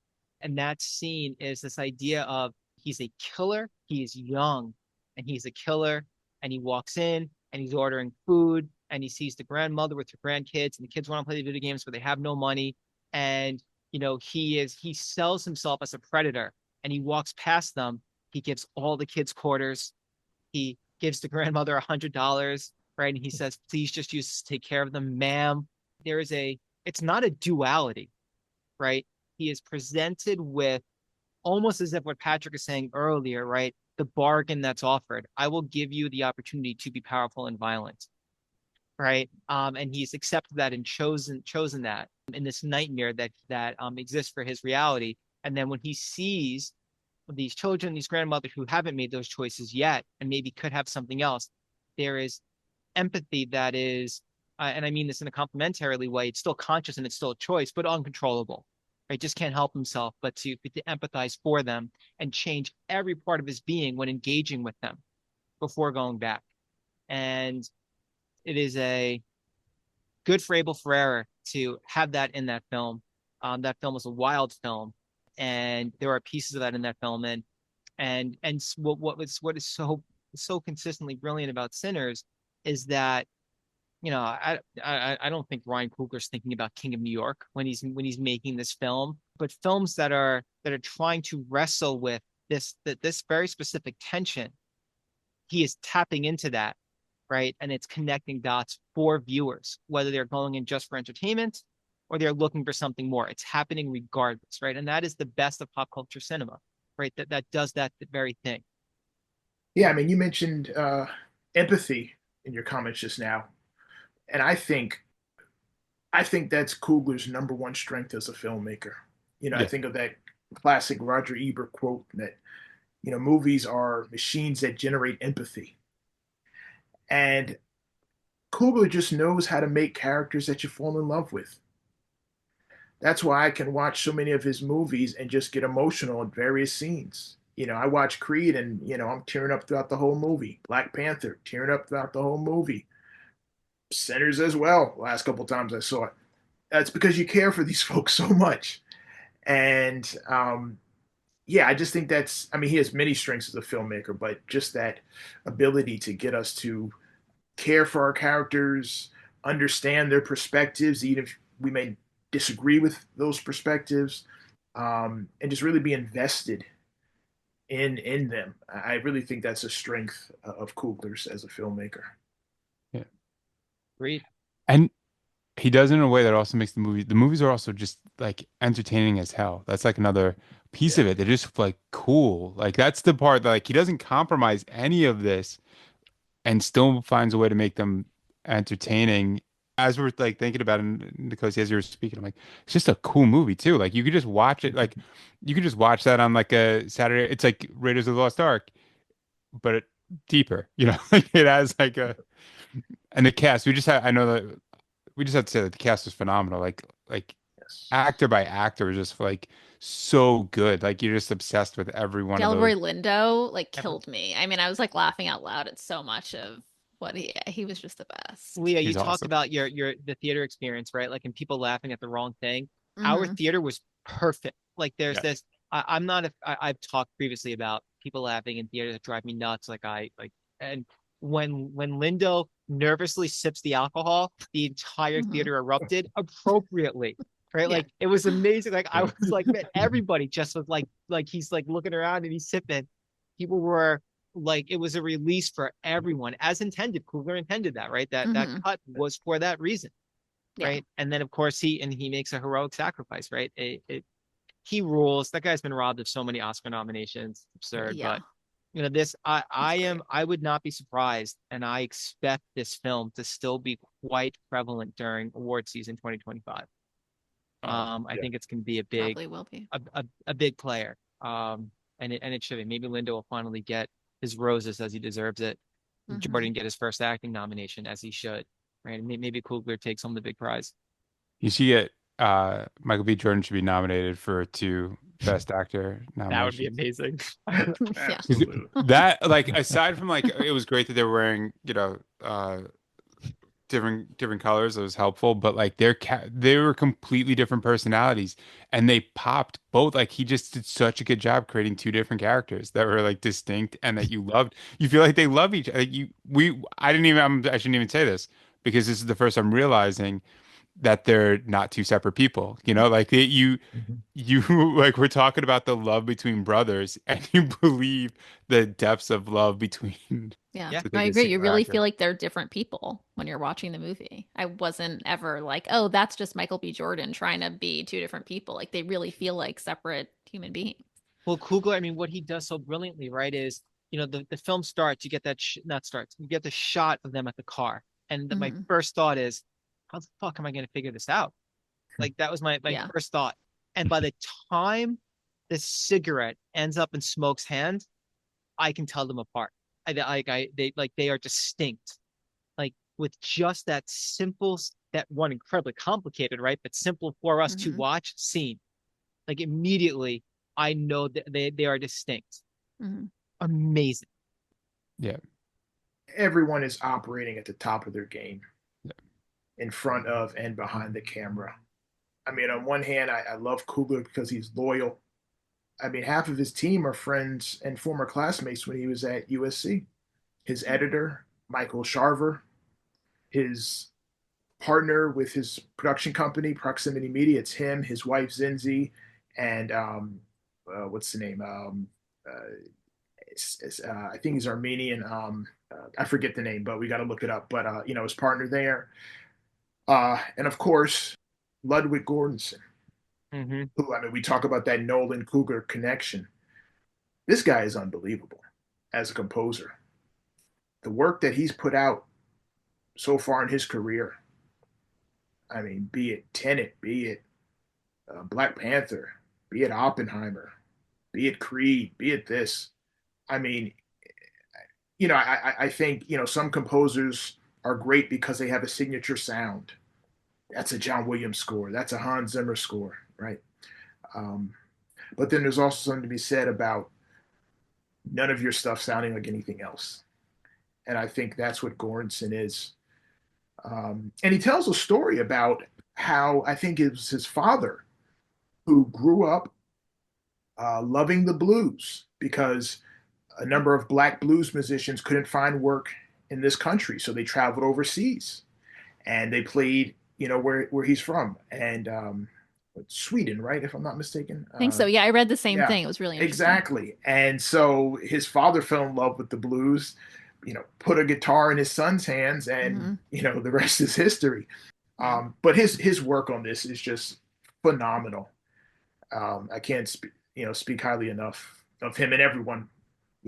And that scene is this idea of he's a killer, he's young, and he's a killer, and he walks in and he's ordering food and he sees the grandmother with her grandkids, and the kids want to play the video games, but they have no money. And he sells himself as a predator, and he walks past them. He gives all the kids quarters. He gives the grandmother $100, right? And he says, please just use this to take care of them, ma'am. It's not a duality, right? He is presented with almost as if what Patrick is saying earlier, right? The bargain that's offered. I will give you the opportunity to be powerful and violent, right? And he's accepted that and chosen that in this nightmare that exists for his reality. And then when he sees these children, these grandmothers who haven't made those choices yet, and maybe could have something else, there is empathy that is, and I mean this in a complimentarily way, it's still conscious and it's still a choice, but uncontrollable. Right? Just can't help himself but to empathize for them and change every part of his being when engaging with them before going back. And it is a good for Abel Ferrara to have that in that film. That film was a wild film, and there are pieces of that in that film. And what is so consistently brilliant about Sinners is that I don't think Ryan Coogler's thinking about King of New York when he's making this film, but films that are trying to wrestle with this very specific tension, he is tapping into that, right? And it's connecting dots for viewers, whether they're going in just for entertainment or they're looking for something more. It's happening regardless, right? And that is the best of pop culture cinema, right? That does that very thing. Yeah, I mean, you mentioned empathy in your comments just now, and I think that's Coogler's number one strength as a filmmaker. I Yeah. think of that classic Roger Ebert quote that movies are machines that generate empathy, and Coogler just knows how to make characters that you fall in love with. That's why I can watch so many of his movies and just get emotional at various scenes. I watch Creed and, I'm tearing up throughout the whole movie. Black Panther, tearing up throughout the whole movie. Sinners as well, last couple times I saw it. That's because you care for these folks so much. And yeah, I just think I mean, he has many strengths as a filmmaker, but just that ability to get us to care for our characters, understand their perspectives, even if we may disagree with those perspectives, and just really be invested in them. I really think that's a strength of Coogler's as a filmmaker. Yeah. Agreed. And he does it in a way that also makes the movies are also just like entertaining as hell. That's like another piece Yeah. of it. They're just like cool. Like that's the part that like he doesn't compromise any of this and still finds a way to make them entertaining. As we're like thinking about it, Nkosi, as you were speaking, I'm like, it's just a cool movie too. Like you could just watch it, like you could just watch that on like a Saturday. It's like Raiders of the Lost Ark, but deeper, like it has like and the cast. I know that we just have to say that the cast was phenomenal. Like Yes. actor by actor was just like so good. Like you're just obsessed with every one of those. Delroy Lindo like killed me. I mean, I was like laughing out loud at so much of what he was just the best. Leah, you He's talked awesome. about the theater experience, right? Like, and people laughing at the wrong thing. Our Hmm. theater was perfect. Like, there's Yeah. this. I'm not. I've talked previously about people laughing in theater that drive me nuts. And when Lindo nervously sips the alcohol, the entire Hmm. theater erupted appropriately. Right, Yeah. like it was amazing. Like I Yeah. was like, man, everybody just was like he's like looking around and he's sipping. People were like it was a release for everyone as intended. Coogler intended that, right? That Hmm. cut was for that reason, Yeah. right? And then of course he makes a heroic sacrifice, right? He rules. That guy's been robbed of so many Oscar nominations. It's absurd, Yeah. but this He's great. I would not be surprised, and I expect this film to still be quite prevalent during award season 2025. Oh, I yeah. think it's going to be Probably will be. a big player. And it should be. Maybe Linda will finally get his roses as he deserves it. Hmm. Jordan get his first acting nomination as he should, right? And maybe Coogler takes home the big prize. You see it. Michael B. Jordan should be nominated for 2 Best Actor That would be nominations. amazing. Yeah. Absolutely. That like aside from like it was great that they were wearing different colors. It was helpful, but like they were completely different personalities, and they popped both. Like he just did such a good job creating 2 different characters that were like distinct and that you loved. You feel like they love each. Like you, we. I didn't even. I shouldn't even say this because this is the first I'm realizing that they're not 2 separate people. Like you like we're talking about the love between brothers, and you believe the depths of love between Yeah. Yeah. No, I like a agree. You single really actor. feel like they're different people when you're watching the movie. I wasn't ever like, oh, that's just Michael B. Jordan trying to be 2 different people. Like they really feel like separate human beings. Well, Coogler, I mean, what he does so brilliantly, right, is, the film starts, you get that, not starts, you get the shot of them at the car. And my Hmm. first thought is, how the fuck am I going to figure this out? Like, that was my Yeah. first thought. And by the time the cigarette ends up in Smoke's hand, I can tell them apart. They are distinct. Like, with just that simple, that one incredibly complicated, right, but simple for us to Hmm. watch scene, like immediately, I know that they are distinct. Hmm. Amazing. Yeah. Everyone is operating at the top of their game in front of and behind the camera. I mean, on one hand, I love Coogler because he's loyal. I mean, half of his team are friends and former classmates when he was at USC. His editor, Michael Sharver, his partner with his production company, Proximity Media, it's him, his wife, Zinzi, and what's the name? I think he's Armenian. I forget the name, but we got to look it up. But his partner there, and of course Ludwig Göransson, Mm-hmm. who I mean, we talk about that Nolan Coogler connection. This guy is unbelievable as a composer. The work that he's put out so far in his career. I mean, be it Tenet, be it Black Panther, be it Oppenheimer, be it Creed, be it this. I mean, I think some composers are great because they have a signature sound. That's a John Williams score. That's a Hans Zimmer score, right? Um, but then there's also something to be said about none of your stuff sounding like anything else, and I think that's what Göransson is. And he tells a story about how I think it was his father who grew up loving the blues because a number of black blues musicians couldn't find work in this country, so they traveled overseas and they played, where he's from, and Sweden, right? If I'm not mistaken. I think so. Yeah, I read the same Yeah, thing. It was really interesting. exactly. And so his father fell in love with the blues, put a guitar in his son's hands, and Hmm. the rest is history. Yeah. But his work on this is just phenomenal. I can't speak highly enough of him and everyone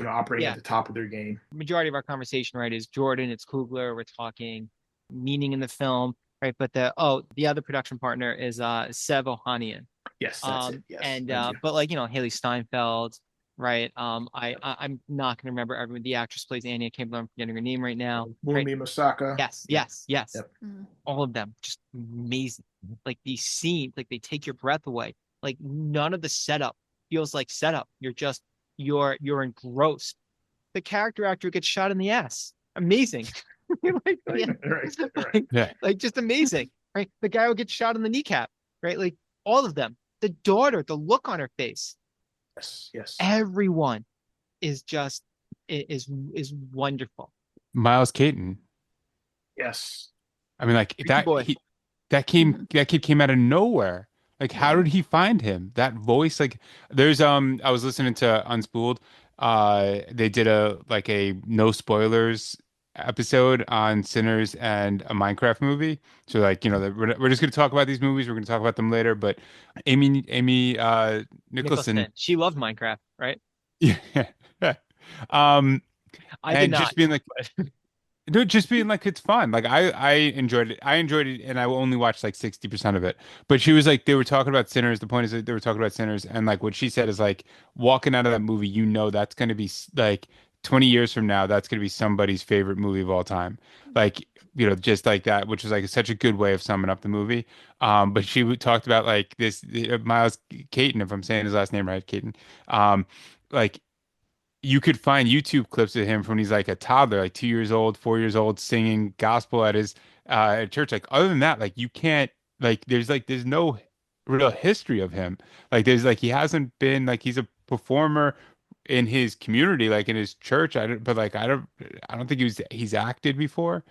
operating at Yeah. the top of their game. Majority of our conversation, right, is Jordan, it's Coogler, we're talking meaning in the film, right? But the other production partner is Sev Ohanian. Yes, that's it. Yes, And thank you. but like, Haley Steinfeld, right? I'm not gonna remember everyone. The actress plays Annie. I can't believe I'm forgetting her name right now. Right? Mumi Masaka. Yes, yes, yes. Yep. Hmm. All of them just amazing. Like these scenes, like they take your breath away. Like none of the setup feels like setup. You're engrossed. The character actor gets shot in the ass. Amazing. Yeah. Right, right. like, Yeah. like just amazing. Right. The guy who gets shot in the kneecap. Right. Like all of them. The daughter, the look on her face. Yes, yes, Everyone is just is wonderful. Miles Caton. yes. I mean, like Freaky boy. Hmm. that kid came out of nowhere. Like, how Yeah. did he find him? That voice, like, there's I was listening to Unspooled. They did a no spoilers episode on Sinners and a Minecraft movie. So like, we're just gonna talk about these movies. We're gonna talk about them later. But Amy Nicholson, Nicholson. She loved Minecraft, right? yeah, I did and not. just being like. No, just being like it's fun. Like I enjoyed it. I enjoyed it, and I only watched like 60% of it. But she was like, they were talking about Sinners. The point is that they were talking about Sinners, and like what she said is like walking out of that movie, that's going to be like 20 years from now, that's going to be somebody's favorite movie of all time. Like, just like that, which was like such a good way of summing up the movie. But talked about like this Miles Caton, if I'm saying his last name right, Caton. Like you could find YouTube clips of him from when he's like a toddler, like 2 years old, 4 years old, singing gospel at his at church. Like other than that, like you can't there's no real history of him. Like there's like he hasn't been like he's a performer in his community, like in his church. I don't think he's acted before.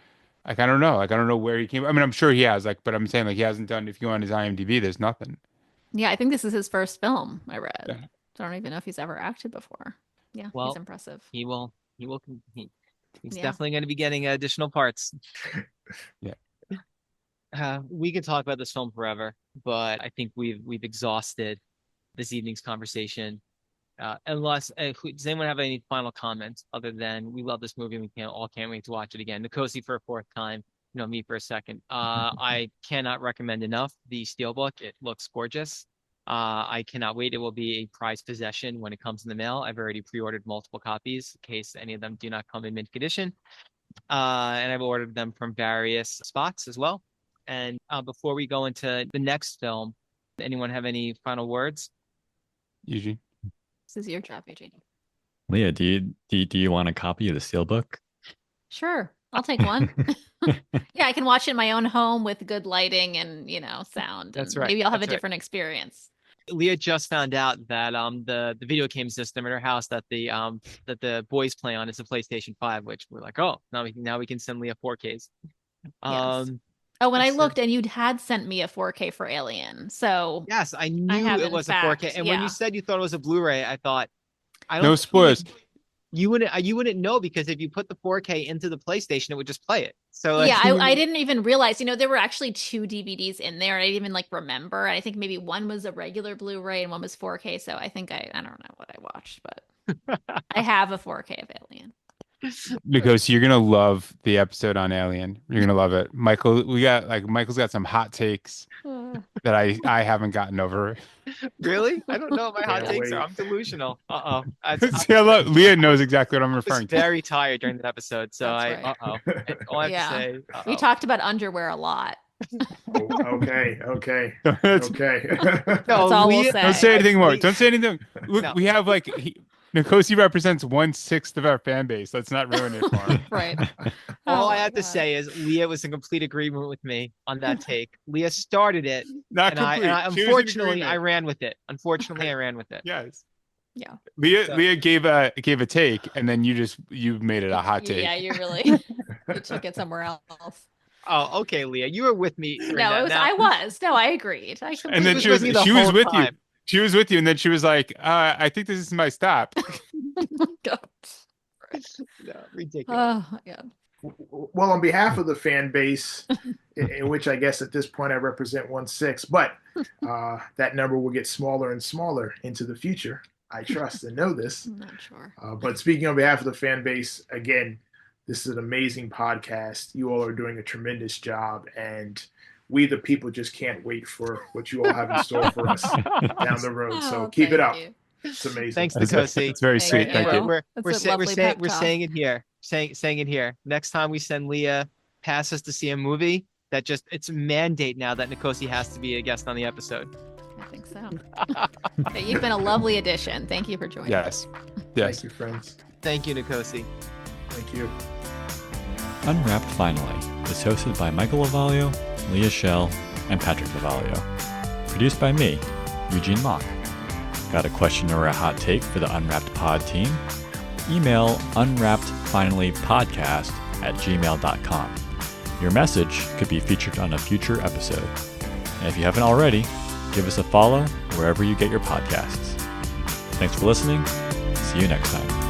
Like I don't know where he came. I mean, I'm sure he has. Like, but I'm saying like he hasn't done. If you go on his IMDb, there's nothing. Yeah, I think this is his first film I read. Yeah. So I don't even know if he's ever acted before. Yeah, Well, he's impressive. He will. He's Yeah. definitely going to be getting additional parts. Yeah. We could talk about this film forever, but I think we've exhausted this evening's conversation. Unless does anyone have any final comments other than we love this movie and we can't wait to watch it again. Nkosi for a fourth time, me for a second. I cannot recommend enough the Steelbook. It looks gorgeous. I cannot wait. It will be a prized possession when it comes in the mail. I've already pre-ordered multiple copies in case any of them do not come in mint condition. And I've ordered them from various spots as well. And before we go into the next film, anyone have any final words? Eugene. This is your job, Eugene. Leah, do you want a copy of the Steelbook? Sure, I'll take one. Yeah, I can watch it in my own home with good lighting and sound. That's and right. Maybe I'll have That's a right. different experience. Leah just found out that the video game system in her house that the boys play on is a PlayStation 5, which we're like, oh, now we can send Leah 4Ks. Yes. Oh, when I that's looked and you had sent me a 4K for Alien. So Yes, I knew have, it in was a fact, 4K. And when yeah. you said you thought it was a Blu-ray, I thought, I don't No think spoilers. you wouldn't know because if you put the 4K into the PlayStation, it would just play it. So yeah, I didn't even realize, there were actually 2 DVDs in there. I didn't even remember. I think maybe one was a regular Blu-ray and one was 4K. So I think I don't know what I watched, but I have a 4K of Alien. Because you're gonna love the episode on Alien. You're gonna love it. Michael's got some hot takes that I haven't gotten over. Really? I don't know what my hot Can't takes are. wait. I'm delusional. See, Leah knows exactly what I'm I was referring to. very tired during that episode, so That's right. all I have Yeah. to say. We talked about underwear a lot. Okay. That's- Okay. That's all we'll say. Don't say anything more. Don't say anything. Look, No. we have Nkosi represents 1/6 of our fan base. Let's not ruin it for him. Right. All Oh I my have to God. say is Leah was in complete agreement with me on that take. Leah started it, Not and I complete. She was in unfortunately I agreement. ran with it. Unfortunately, I ran with it. Yes. Yeah. Leah gave a take, and then you made it a hot take. Yeah, you really you took it somewhere else. Oh, okay, Leah, you were with me. during No, that. it was Now- I was. No, I agreed. I And then was with me the she was whole with you. time. She was with you, and then she was like, I think this is my stop. God. No, ridiculous. Oh my God. Well, on behalf of the fan base, in which I guess at this point I represent 1/6, but that number will get smaller and smaller into the future. I trust and know this. I'm not sure. But speaking on behalf of the fan base, again, this is an amazing podcast. You all are doing a tremendous job, and we, the people, just can't wait for what you all have in store for us down the road. So Oh, keep it thank up. you. It's amazing. Thanks, It's Nkosi. very Thank sweet. you. Thank you. We're That's a lovely pep talk. saying it here. Saying it here. Next time we send Leah passes to see a movie, it's a mandate now that Nkosi has to be a guest on the episode. I think so. Okay, you've been a lovely addition. Thank you for joining. Yes. Thank Yes. you, friends. Thank you, Nkosi. Thank you. Unwrapped Finally is hosted by Michael Lavalio, Leah Shell, and Patrick Lavalio. Produced by me, Eugene Mock. Got a question or a hot take for the Unwrapped Pod team? Email unwrappedfinallypodcast@gmail.com. Your message could be featured on a future episode. And if you haven't already, give us a follow wherever you get your podcasts. Thanks for listening. See you next time.